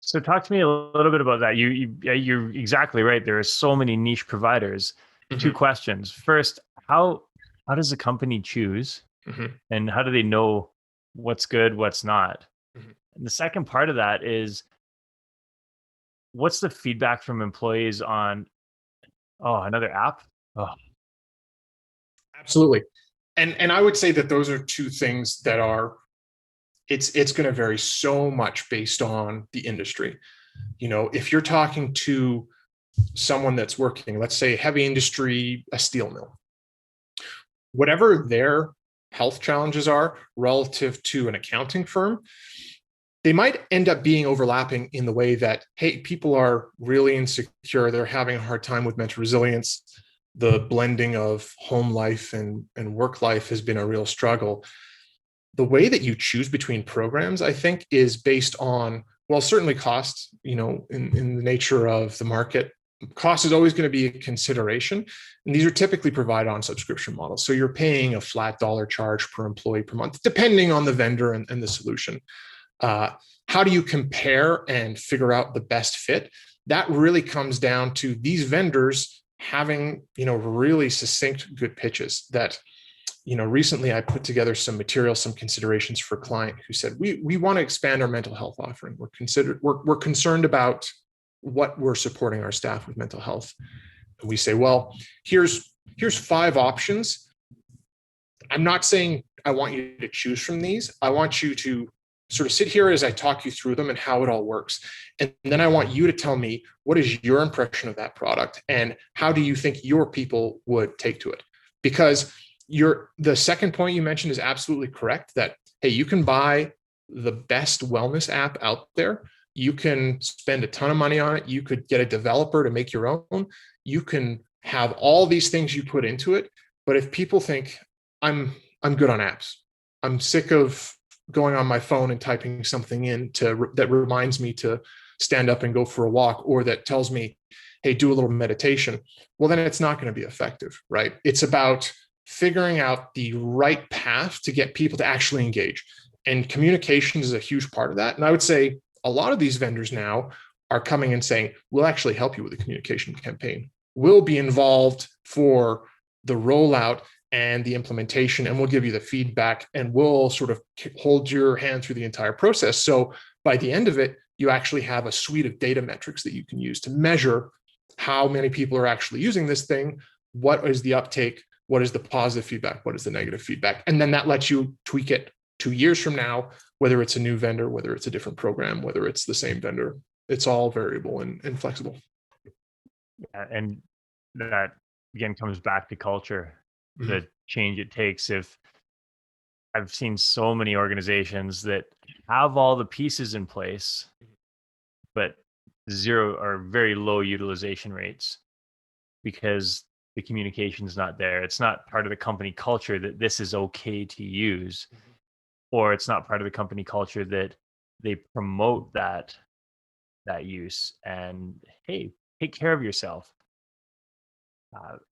S1: So talk to me a little bit about that. You're exactly right. There are so many niche providers. Mm-hmm. Two questions. First, how does a company choose, mm-hmm. and how do they know what's good, what's not? Mm-hmm. And the second part of that is, what's the feedback from employees on, another app? Oh.
S2: Absolutely. And I would say that those are two things that are, it's going to vary so much based on the industry. If you're talking to someone that's working, let's say heavy industry, a steel mill, whatever their health challenges are relative to an accounting firm, they might end up being overlapping in the way that, hey, people are really insecure. They're having a hard time with mental resilience. The blending of home life and work life has been a real struggle. The way that you choose between programs, I think, is based on, well, certainly cost, in the nature of the market. Cost is always going to be a consideration. And these are typically provided on subscription models. So you're paying a flat dollar charge per employee per month, depending on the vendor and the solution. How do you compare and figure out the best fit? That really comes down to these vendors having, really succinct, good pitches. That, recently I put together some material, some considerations for a client who said, we want to expand our mental health offering. We're concerned about what we're supporting our staff with mental health. And we say, well, here's 5 options. I'm not saying I want you to choose from these. I want you to sort of sit here as I talk you through them and how it all works. And then I want you to tell me, what is your impression of that product and how do you think your people would take to it? Because the second point you mentioned is absolutely correct, that, hey, you can buy the best wellness app out there. You can spend a ton of money on it. You could get a developer to make your own. You can have all these things you put into it. But if people think, I'm good on apps, I'm sick of going on my phone and typing something in that reminds me to stand up and go for a walk, or that tells me, hey, do a little meditation, well, then it's not going to be effective, right? It's about figuring out the right path to get people to actually engage. And communication is a huge part of that. And I would say a lot of these vendors now are coming and saying, we'll actually help you with the communication campaign. We'll be involved for the rollout and the implementation, and we'll give you the feedback, and we'll sort of hold your hand through the entire process. So by the end of it, you actually have a suite of data metrics that you can use to measure how many people are actually using this thing, what is the uptake, what is the positive feedback, what is the negative feedback, and then that lets you tweak it 2 years from now, whether it's a new vendor, whether it's a different program, whether it's the same vendor. It's all variable and flexible.
S1: Yeah, and that again comes back to culture, mm-hmm. the change it takes. If I've seen so many organizations that have all the pieces in place, but zero or very low utilization rates, because the communication's not there. It's not part of the company culture that this is okay to use, or it's not part of the company culture that they promote that use. And hey, take care of yourself.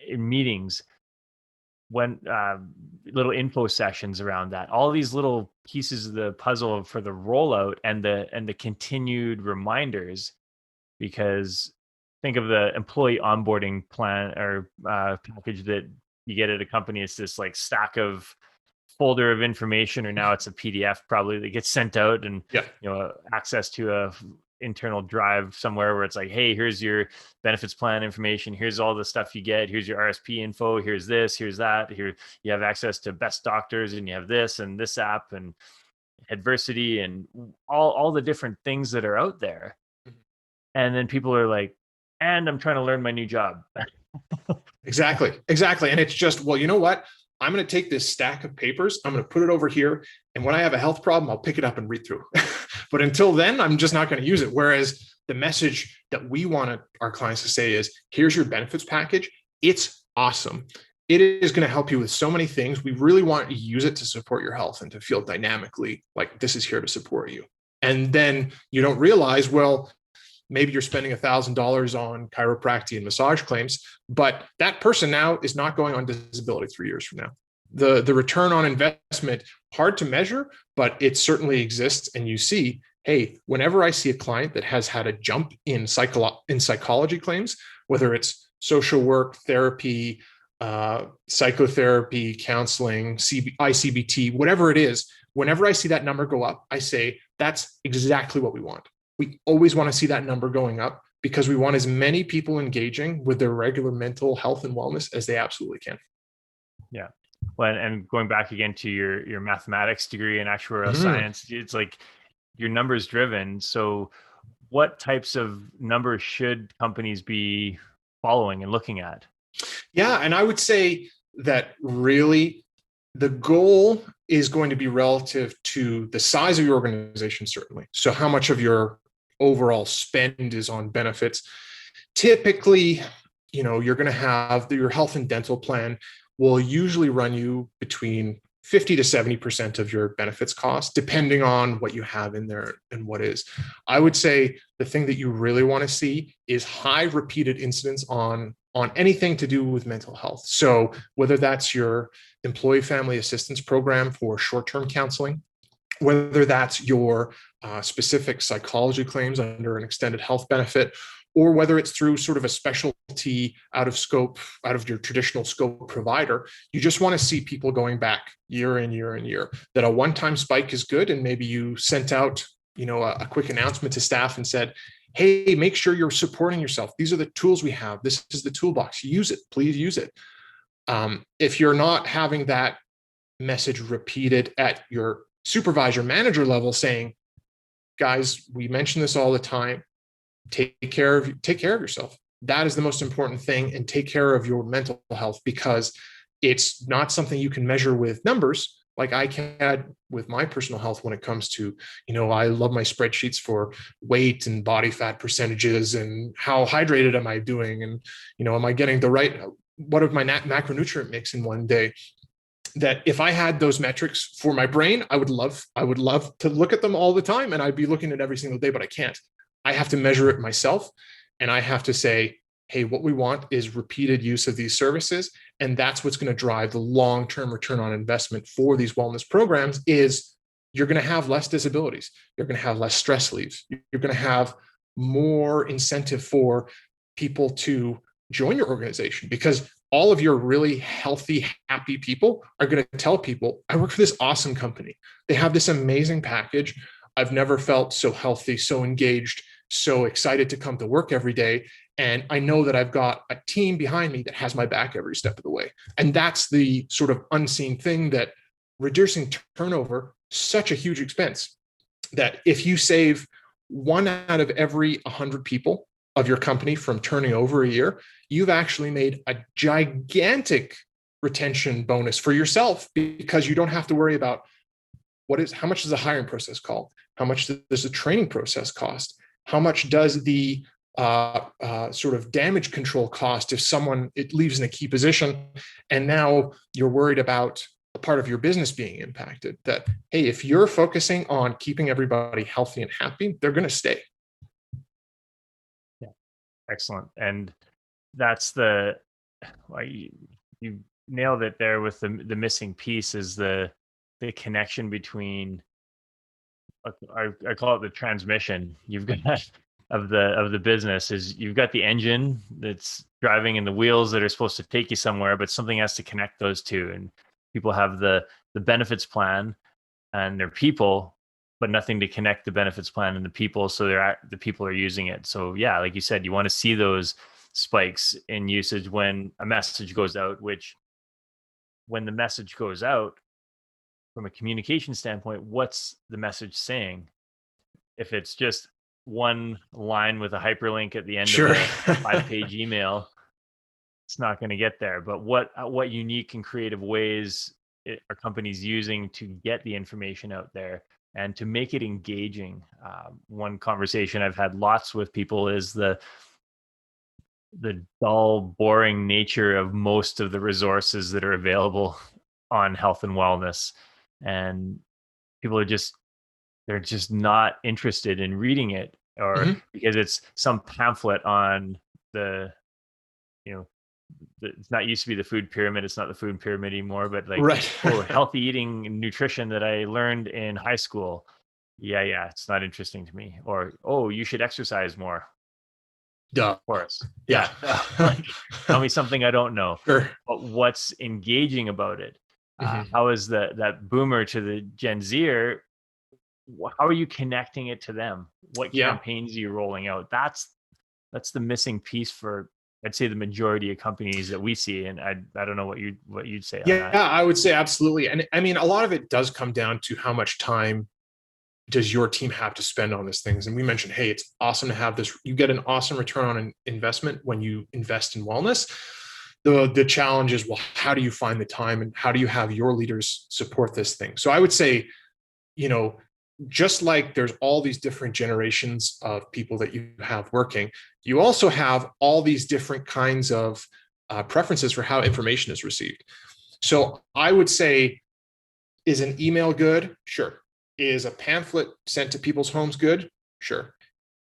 S1: In meetings, when little info sessions around that, all these little pieces of the puzzle for the rollout and the continued reminders. Because think of the employee onboarding plan or package that you get at a company. It's this like stack of folder of information, or now it's a PDF probably that gets sent out, and access to a internal drive somewhere where it's like, hey, here's your benefits plan information, here's all the stuff you get, here's your RSP info, here's this, here's that, here you have access to best doctors, and you have this and this app and adversity and all the different things that are out there. And then people are like, and I'm trying to learn my new job.
S2: Exactly. And it's just, well, you know what? I'm going to take this stack of papers, I'm going to put it over here. And when I have a health problem, I'll pick it up and read through. But until then, I'm just not going to use it. Whereas the message that we want our clients to say is, here's your benefits package. It's awesome. It is going to help you with so many things. We really want you to use it to support your health and to feel dynamically like this is here to support you. And then you don't realize, well, maybe you're spending $1,000 on chiropractic and massage claims, but that person now is not going on disability 3 years from now. The return on investment, hard to measure, but it certainly exists. And you see, hey, whenever I see a client that has had a jump in psychology claims, whether it's social work, therapy, psychotherapy, counseling, ICBT, whatever it is, whenever I see that number go up, I say, that's exactly what we want. We always want to see that number going up because we want as many people engaging with their regular mental health and wellness as they absolutely can.
S1: Yeah. Well, and going back again to your mathematics degree and actuarial science, it's like your numbers driven. So what types of numbers should companies be following and looking at?
S2: Yeah. And I would say that really the goal is going to be relative to the size of your organization, certainly. So how much of your overall spend is on benefits. Typically, you're going to have your health and dental plan will usually run you between 50 to 70% of your benefits cost, depending on what you have in there and what is. I would say the thing that you really want to see is high repeated incidents on anything to do with mental health. So whether that's your employee family assistance program for short-term counseling, whether that's your specific psychology claims under an extended health benefit, or whether it's through sort of a specialty out of your traditional scope provider, you just want to see people going back year in, year in, year. That a one-time spike is good, and maybe you sent out, a quick announcement to staff and said, hey, make sure you're supporting yourself. These are the tools we have. This is the toolbox. Use it. Please use it. If you're not having that message repeated at your supervisor manager level saying, guys, we mention this all the time. Take care of yourself. That is the most important thing, and take care of your mental health, because it's not something you can measure with numbers like I can with my personal health when it comes to, I love my spreadsheets for weight and body fat percentages and how hydrated am I doing? And, am I getting the right, what of my macronutrient mix in one day? That if I had those metrics for my brain, I would love to look at them all the time, and I'd be looking at every single day, but I can't. I have to measure it myself, and I have to say, hey, what we want is repeated use of these services. And that's what's going to drive the long-term return on investment for these wellness programs. Is you're going to have less disabilities. You're going to have less stress leaves. You're going to have more incentive for people to join your organization, because all of your really healthy, happy people are going to tell people, I work for this awesome company. They have this amazing package. I've never felt so healthy, so engaged, so excited to come to work every day. And I know that I've got a team behind me that has my back every step of the way. And that's the sort of unseen thing, that reducing turnover, such a huge expense, that if you save 1 out of every 100 people of your company from turning over a year, you've actually made a gigantic retention bonus for yourself, because you don't have to worry about how much does the hiring process cost? How much does the training process cost? How much does the sort of damage control cost if it leaves in a key position, and now you're worried about a part of your business being impacted. That, hey, if you're focusing on keeping everybody healthy and happy, they're going to stay.
S1: Yeah, excellent. And that's like you nailed it there with the missing piece is the connection between, I call it the transmission. You've got of the business is you've got the engine that's driving and the wheels that are supposed to take you somewhere, but something has to connect those two. And people have the benefits plan and their people, but nothing to connect the benefits plan and the people. So the people are using it. So yeah, like you said, you want to see those spikes in usage when a message goes out, which when the message goes out from a communication standpoint, what's the message saying? If it's just one line with a hyperlink at the end
S2: Sure.
S1: of a 5-page email, it's not going to get there. But what unique and creative ways are companies using to get the information out there and to make it engaging? One conversation I've had lots with people is the dull, boring nature of most of the resources that are available on health and wellness. And people are they're just not interested in reading it, or because it's some pamphlet on it's not used to be the food pyramid. It's not the food pyramid anymore, but like,
S2: Right.
S1: healthy eating and nutrition that I learned in high school. Yeah. It's not interesting to me. Or, oh, you should exercise more.
S2: Duh.
S1: Of course.
S2: Yeah.
S1: Like, tell me something I don't know.
S2: Sure.
S1: But what's engaging about it? How is that boomer to the Gen Zer? How are you connecting it to them? What campaigns are you rolling out? That's the missing piece for, I'd say, the majority of companies that we see. And I don't know what you'd say on that.
S2: Yeah, I would say absolutely. And I mean, a lot of it does come down to how much time does your team have to spend on these things. And we mentioned, hey, it's awesome to have this. You get an awesome return on an investment when you invest in wellness. The challenge is, well, how do you find the time and how do you have your leaders support this thing? So I would say, just like there's all these different generations of people that you have working, you also have all these different kinds of preferences for how information is received. So I would say, is an email good? Sure. Is a pamphlet sent to people's homes good? Sure.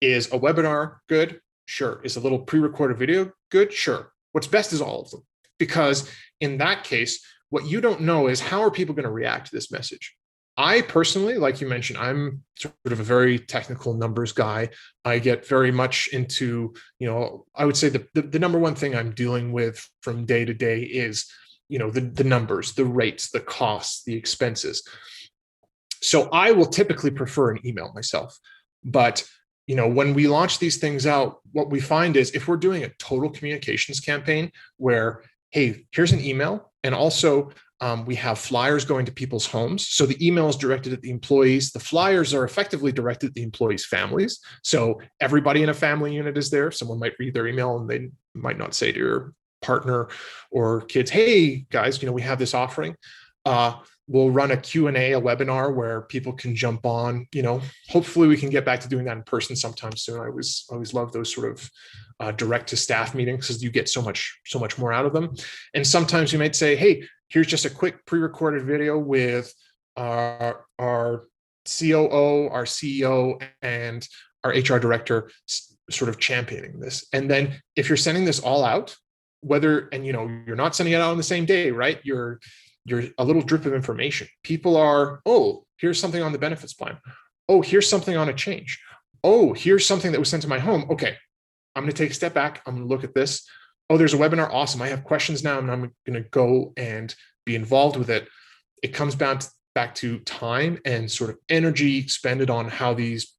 S2: Is a webinar good? Sure. Is a little pre-recorded video good? Sure. What's best is all of them. Because in that case, what you don't know is how are people going to react to this message? I personally, like you mentioned, I'm sort of a very technical numbers guy. I get very much into, I would say the number one thing I'm dealing with from day to day is, the numbers, the rates, the costs, the expenses. So I will typically prefer an email myself. But, when we launch these things out, what we find is if we're doing a total communications campaign where, hey, here's an email, and also we have flyers going to people's homes. So the email is directed at the employees. The flyers are effectively directed at the employees' families. So everybody in a family unit is there. Someone might read their email and they might not say to your partner or kids, hey, guys, we have this offering. We'll run a Q&A, a webinar where people can jump on. Hopefully we can get back to doing that in person sometime soon. I always love those sort of direct to staff meetings because you get so much more out of them. And sometimes you might say, hey, here's just a quick pre-recorded video with our COO, our CEO, and our HR director sort of championing this. And then if you're sending this all out, you're not sending it out on the same day, right? You're a little drip of information. People are, oh, here's something on the benefits plan. Oh, here's something on a change. Oh, here's something that was sent to my home. Okay, I'm going to take a step back. I'm going to look at this. Oh, there's a webinar. Awesome. I have questions now, and I'm going to go and be involved with it. It comes back to time and sort of energy expended on how these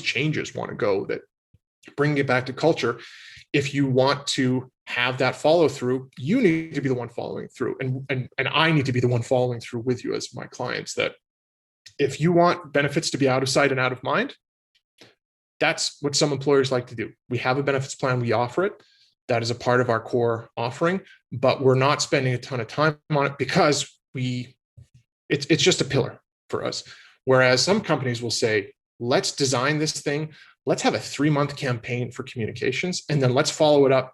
S2: changes want to go, that bring it back to culture. If you want to have that follow through, you need to be the one following through, and I need to be the one following through with you as my clients. That if you want benefits to be out of sight and out of mind, that's what some employers like to do. We have a benefits plan, we offer it. That is a part of our core offering, but we're not spending a ton of time on it because it's just a pillar for us. Whereas some companies will say, let's design this thing. let's have a 3-month campaign for communications, and then let's follow it up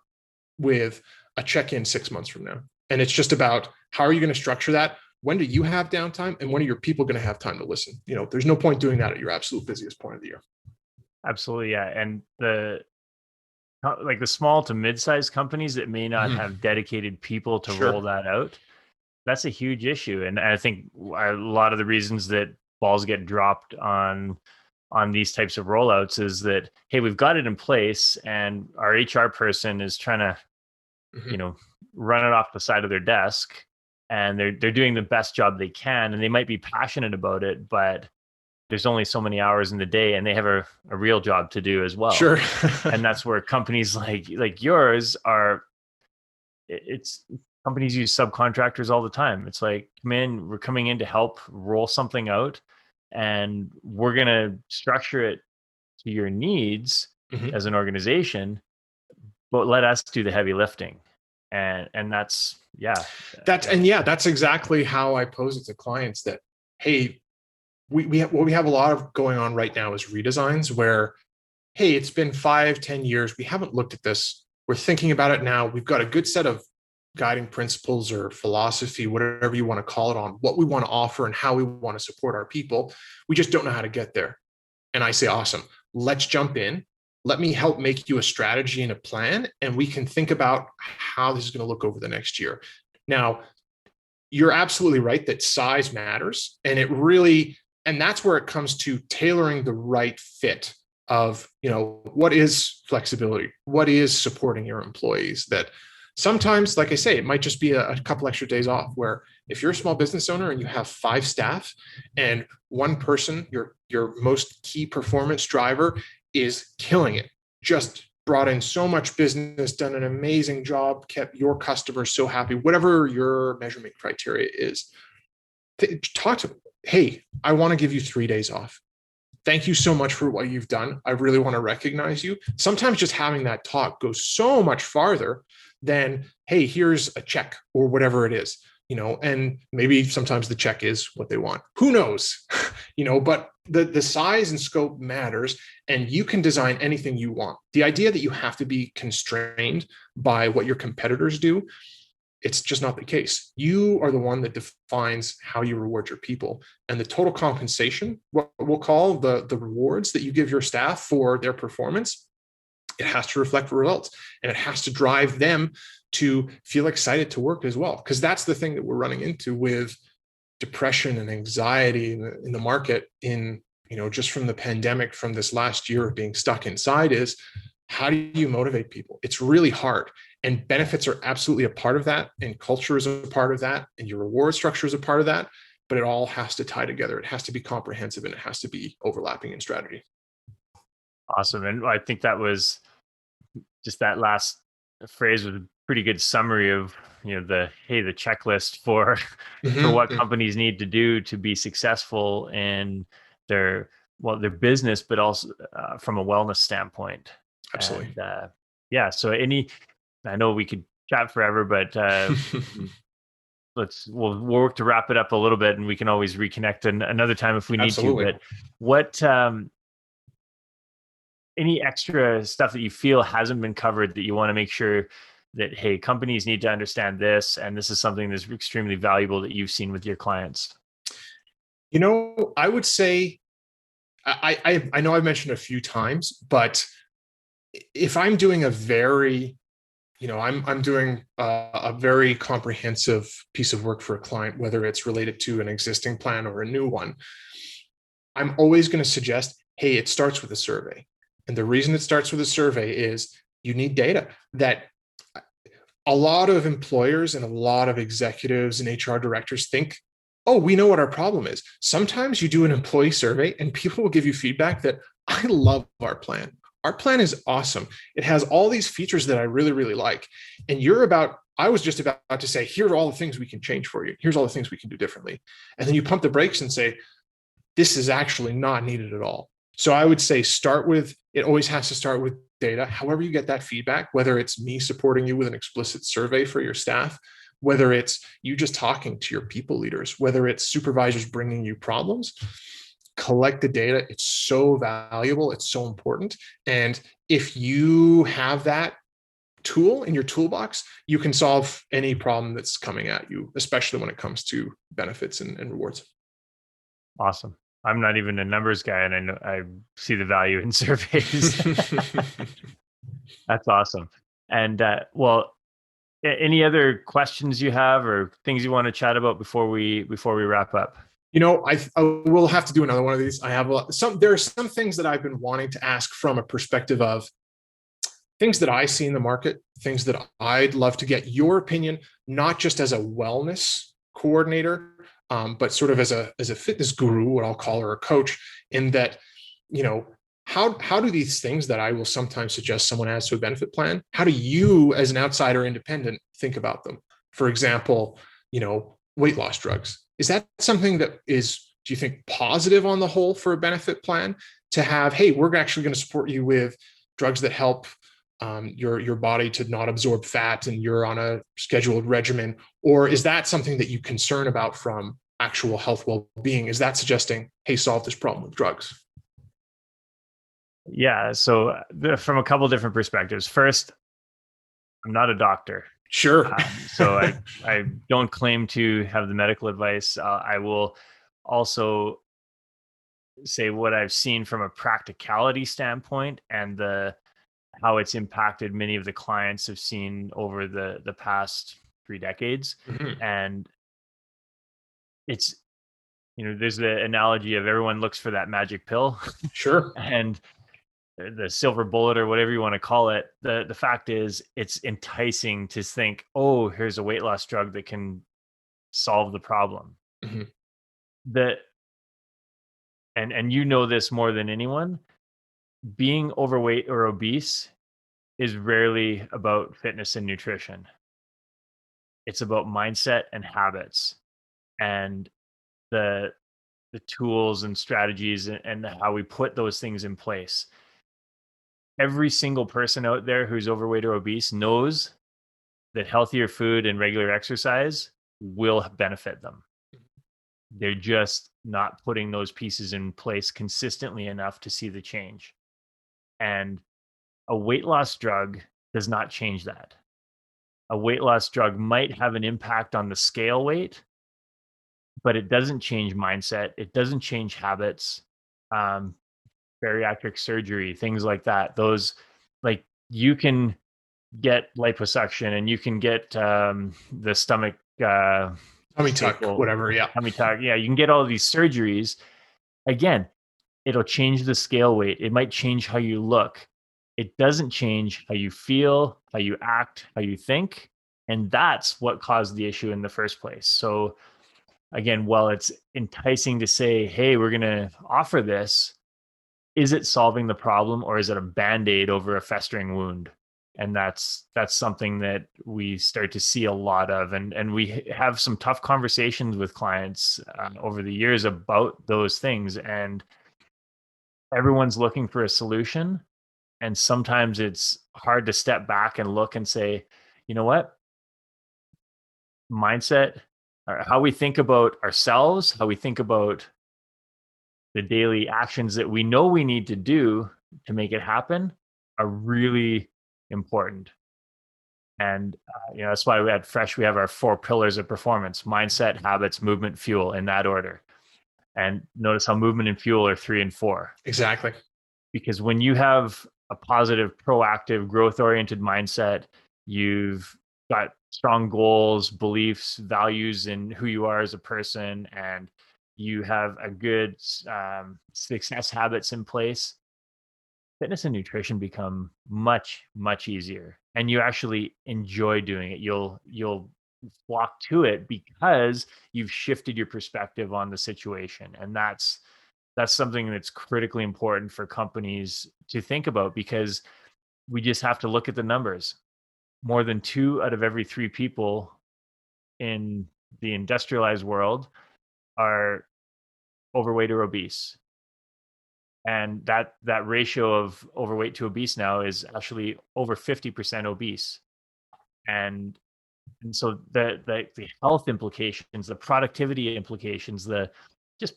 S2: with a check-in 6 months from now. And it's just about, how are you going to structure that? When do you have downtime, and when are your people going to have time to listen? There's no point doing that at your absolute busiest point of the year.
S1: Absolutely. Yeah. And the small to mid-sized companies that may not have dedicated people to roll that out, that's a huge issue. And I think a lot of the reasons that balls get dropped on these types of rollouts is that, hey, we've got it in place and our HR person is trying to, run it off the side of their desk, and they're doing the best job they can, and they might be passionate about it, but there's only so many hours in the day, and they have a real job to do as well.
S2: Sure.
S1: And that's where companies like yours are. It's companies use subcontractors all the time. It's like, man, we're coming in to help roll something out, and we're going to structure it to your needs as an organization, but let us do the heavy lifting. And that's exactly how I pose it to clients, that, hey, we have a lot of going on right now is redesigns where, hey, it's been 5-10 years. We haven't looked at this. We're thinking about it now. We've got a good set of guiding principles or philosophy, whatever you want to call it, on what we want to offer and how we want to support our people. We just don't know how to get there. And I say, awesome, let's jump in. Let me help make you a strategy and a plan, and we can think about how this is going to look over the next year. Now, you're absolutely right that size matters, and that's where it comes to tailoring the right fit of, what is flexibility, what is supporting your employees. That sometimes, like I say, it might just be a couple extra days off, where if you're a small business owner and you have 5 staff and one person, your most key performance driver, is killing it, just brought in so much business, done an amazing job, kept your customers so happy, whatever your measurement criteria is, talk to them. Hey, I want to give you 3 days off. Thank you so much for what you've done. I really want to recognize you. Sometimes just having that talk goes so much farther than, hey, here's a check or whatever it is, and maybe sometimes the check is what they want. Who knows? But the size and scope matters, and you can design anything you want. The idea that you have to be constrained by what your competitors do, it's just not the case. You are the one that defines how you reward your people, and the total compensation, what we'll call the rewards that you give your staff for their performance, it has to reflect results, and it has to drive them to feel excited to work as well. Because that's the thing that we're running into with depression and anxiety in the market, just from the pandemic, from this last year of being stuck inside, is how do you motivate people? It's really hard. And benefits are absolutely a part of that, and culture is a part of that, and your reward structure is a part of that, but it all has to tie together. It has to be comprehensive, and it has to be overlapping in strategy. Awesome. And I think that was just, that last phrase was a pretty good summary of, the checklist for what companies need to do to be successful in their business, but also from a wellness standpoint.
S2: Absolutely.
S1: And, so I know we could chat forever, but we'll work to wrap it up a little bit, and we can always reconnect another time if we need to. But what, any extra stuff that you feel hasn't been covered that you want to make sure that, hey, companies need to understand this, and this is something that's extremely valuable that you've seen with your clients?
S2: I would say, I know I've mentioned a few times, but if I'm doing I'm doing a very comprehensive piece of work for a client, whether it's related to an existing plan or a new one, I'm always going to suggest, hey, it starts with a survey. And the reason it starts with a survey is you need data. That a lot of employers and a lot of executives and HR directors think, oh, we know what our problem is. Sometimes you do an employee survey and people will give you feedback that, I love our plan. Our plan is awesome. It has all these features that I really, really like. And I was just about to say, here are all the things we can change for you. Here's all the things we can do differently. And then you pump the brakes and say, this is actually not needed at all. So I would say it always has to start with data. However you get that feedback, whether it's me supporting you with an explicit survey for your staff, whether it's you just talking to your people leaders, whether it's supervisors bringing you problems, collect the data. It's so valuable. It's so important. And if you have that tool in your toolbox, you can solve any problem that's coming at you, especially when it comes to benefits and rewards.
S1: Awesome. I'm not even a numbers guy, and I see the value in surveys. That's awesome. And any other questions you have or things you want to chat about before we wrap up?
S2: I will have to do another one of these. I have there are some things that I've been wanting to ask from a perspective of things that I see in the market, things that I'd love to get your opinion, not just as a wellness coordinator, but sort of as a fitness guru, what I'll call, or a coach, in that, how do these things that I will sometimes suggest someone adds to a benefit plan, how do you as an outsider independent think about them? For example, weight loss drugs. Is that something that is, do you think, positive on the whole for a benefit plan to have, hey, we're actually going to support you with drugs that help your body to not absorb fat and you're on a scheduled regimen? Or is that something that you concern about from actual health well-being? Is that suggesting, hey, solve this problem with drugs?
S1: Yeah. So from a couple different perspectives. First, I'm not a doctor.
S2: Sure.
S1: So I don't claim to have the medical advice. I will also say what I've seen from a practicality standpoint and how it's impacted many of the clients have seen over the past 3 decades.
S2: Mm-hmm.
S1: And it's, there's the analogy of everyone looks for that magic pill.
S2: Sure.
S1: And the silver bullet or whatever you want to call it. The fact is, it's enticing to think, oh, here's a weight loss drug that can solve the problem.
S2: Mm-hmm.
S1: And you know this more than anyone, being overweight or obese is rarely about fitness and nutrition. It's about mindset and habits and the tools and strategies and how we put those things in place. Every single person out there who's overweight or obese knows that healthier food and regular exercise will benefit them. They're just not putting those pieces in place consistently enough to see the change. And a weight loss drug does not change that. A weight loss drug might have an impact on the scale weight, but it doesn't change mindset. It doesn't change habits. Bariatric surgery, things like that. Those, like, you can get liposuction and you can get the stomach
S2: tummy tuck, whatever. Yeah.
S1: Tummy tuck. Yeah. You can get all of these surgeries. Again, it'll change the scale weight. It might change how you look. It doesn't change how you feel, how you act, how you think. And that's what caused the issue in the first place. So again, while it's enticing to say, hey, we're going to offer this, is it solving the problem or is it a Band-Aid over a festering wound? And that's something that we start to see a lot of. And we have some tough conversations with clients over the years about those things. And everyone's looking for a solution. And sometimes it's hard to step back and look and say, you know what? Mindset, or how we think about ourselves, how we think about the daily actions that we know we need to do to make it happen are really important. And that's why at Fresh we have our 4 pillars of performance: mindset, habits, movement, fuel, in that order. And notice how movement and fuel are 3 and 4.
S2: Exactly.
S1: Because when you have a positive, proactive, growth-oriented mindset, you've got strong goals, beliefs, values in who you are as a person, and you have a good success habits in place, fitness and nutrition become much, much easier. And you actually enjoy doing it. You'll flock to it because you've shifted your perspective on the situation. And that's something that's critically important for companies to think about, because we just have to look at the numbers. More than 2 out of every 3 people in the industrialized world are overweight or obese. And that ratio of overweight to obese now is actually over 50% obese. And so the health implications, the productivity implications, the just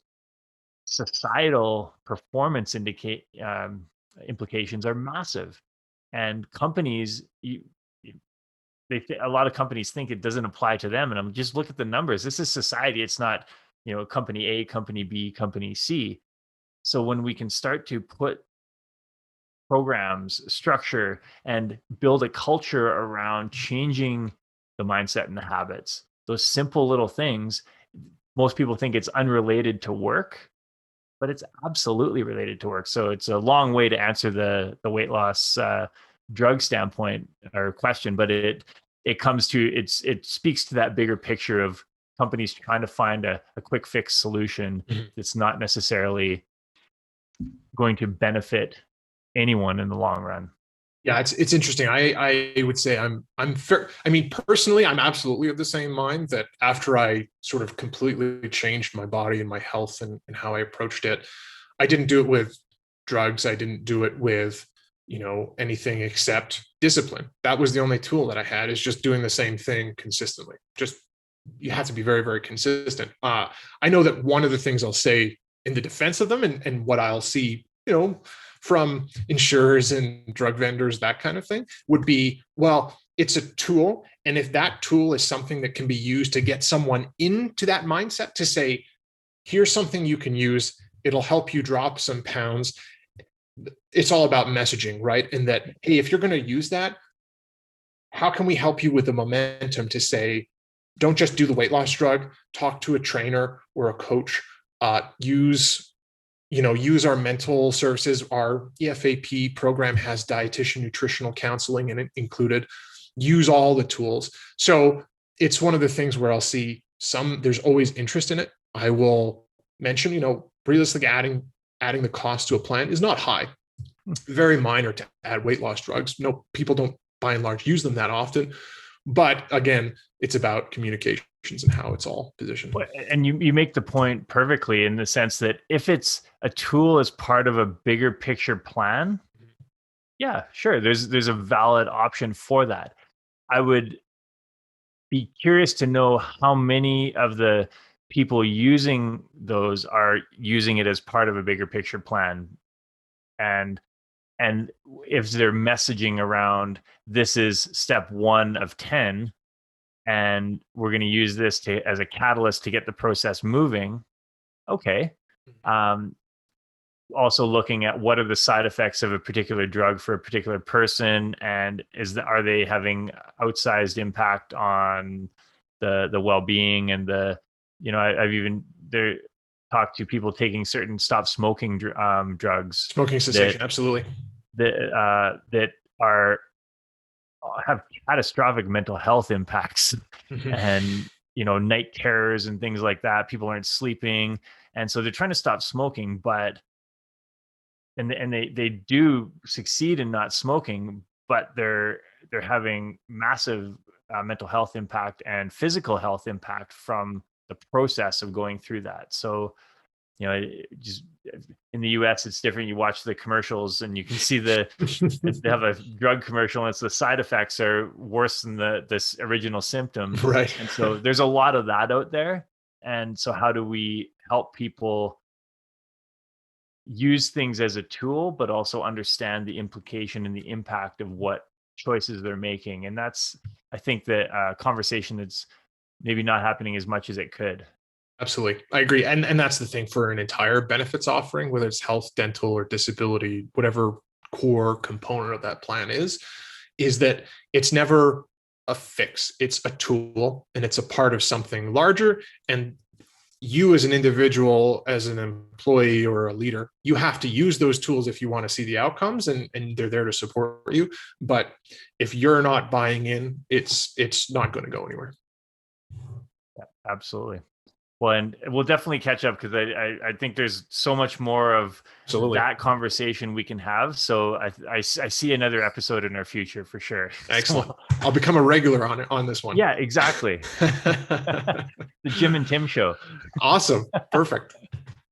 S1: societal performance implications are massive. And companies, a lot of companies think it doesn't apply to them. And I'm just look at the numbers. This is society. It's not, company A, company B, company C. So when we can start to put programs, structure, and build a culture around changing the mindset and the habits, those simple little things, most people think it's unrelated to work, but it's absolutely related to work. So it's a long way to answer the weight loss drug standpoint or question, but it comes to it speaks to that bigger picture of companies trying to find a quick fix solution that's not necessarily going to benefit anyone in the long run.
S2: Yeah, it's interesting. I would say I'm fair. I mean, personally, I'm absolutely of the same mind that after I sort of completely changed my body and my health and how I approached it, I didn't do it with drugs. I didn't do it with, anything except discipline. That was the only tool that I had, is just doing the same thing consistently. Just, you have to be very, very consistent. I know that one of the things I'll say in the defense of them and what I'll see, from insurers and drug vendors, that kind of thing, would be, well, it's a tool. And if that tool is something that can be used to get someone into that mindset, to say, here's something you can use, it'll help you drop some pounds. It's all about messaging, right? And that, hey, if you're going to use that, how can we help you with the momentum to say, don't just do the weight loss drug, talk to a trainer or a coach, use our mental services. Our EFAP program has dietitian nutritional counseling in it included. Use all the tools. So it's one of the things where I'll see there's always interest in it. I will mention, realistically adding the cost to a plan is not high. Very minor to add weight loss drugs. No, people don't by and large use them that often. But again, it's about communications and how it's all positioned.
S1: And you make the point perfectly, in the sense that if it's a tool as part of a bigger picture plan, yeah, sure, there's a valid option for that. I would be curious to know how many of the people using those are using it as part of a bigger picture plan, and if they're messaging around, this is step 1 of 10, and we're going to use this as a catalyst to get the process moving. Okay. Also looking at what are the side effects of a particular drug for a particular person, and are they having outsized impact on the well-being and I've even talked to people taking certain stop smoking drugs,
S2: smoking cessation, absolutely,
S1: that have catastrophic mental health impacts and night terrors and things like that. People aren't sleeping, and so they're trying to stop smoking, but they do succeed in not smoking, but they're having massive mental health impact and physical health impact from the process of going through that. So just in the US, it's different. You watch the commercials and you can see they have a drug commercial, and it's the side effects are worse than this original symptom.
S2: Right.
S1: And so there's a lot of that out there. And so how do we help people use things as a tool, but also understand the implication and the impact of what choices they're making? And that's, I think, the conversation that's maybe not happening as much as it could.
S2: Absolutely. I agree. And that's the thing for an entire benefits offering, whether it's health, dental, or disability, whatever core component of that plan is that it's never a fix. It's a tool, and it's a part of something larger. And you as an individual, as an employee or a leader, you have to use those tools if you want to see the outcomes, and they're there to support you. But if you're not buying in, it's not going to go anywhere.
S1: Yeah, absolutely. Well, and we'll definitely catch up, because I think there's so much more of that conversation we can have. So I see another episode in our future for sure.
S2: Excellent. So, I'll become a regular on this one.
S1: Yeah, exactly. The Jim and Tim show.
S2: Awesome. Perfect.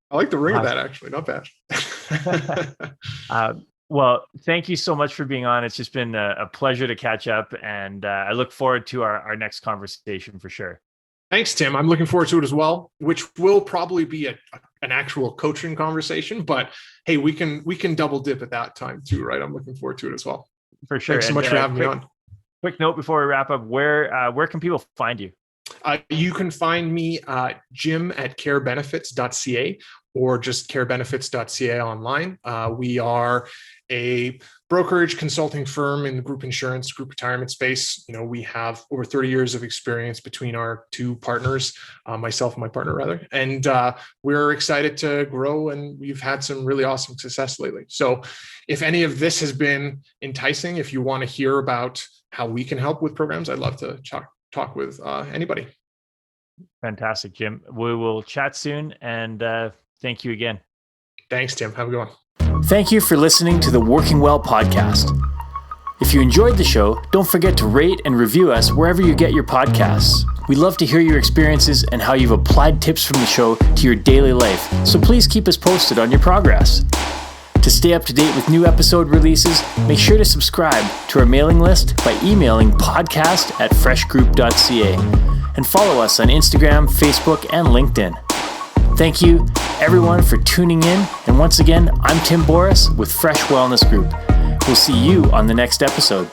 S2: I like the ring of that, actually. Not bad.
S1: Well, thank you so much for being on. It's just been a pleasure to catch up, and I look forward to our next conversation for sure.
S2: Thanks, Tim. I'm looking forward to it as well, which will probably be an actual coaching conversation. But hey, we can double dip at that time too, right? I'm looking forward to it as well.
S1: For sure.
S2: Thanks so much for having me on.
S1: Quick note before we wrap up: where can people find you?
S2: You can find me Jim at carebenefits.ca or just carebenefits.ca online. We are a brokerage consulting firm in the group insurance, group retirement space. We have over 30 years of experience between our two partners, myself and my partner rather, and we're excited to grow, and we've had some really awesome success lately. So if any of this has been enticing, if you want to hear about how we can help with programs, I'd love to talk with anybody.
S1: Fantastic, Jim. We will chat soon, and thank you again.
S2: Thanks, Tim. Have a good one.
S1: Thank you for listening to the Working Well podcast. If you enjoyed the show, don't forget to rate and review us wherever you get your podcasts. We love to hear your experiences and how you've applied tips from the show to your daily life, so please keep us posted on your progress. To stay up to date with new episode releases, make sure to subscribe to our mailing list by emailing podcast@freshgroup.ca and follow us on Instagram, Facebook, and LinkedIn. Thank you, everyone, for tuning in. And once again, I'm Tim Boris with Fresh Wellness Group. We'll see you on the next episode.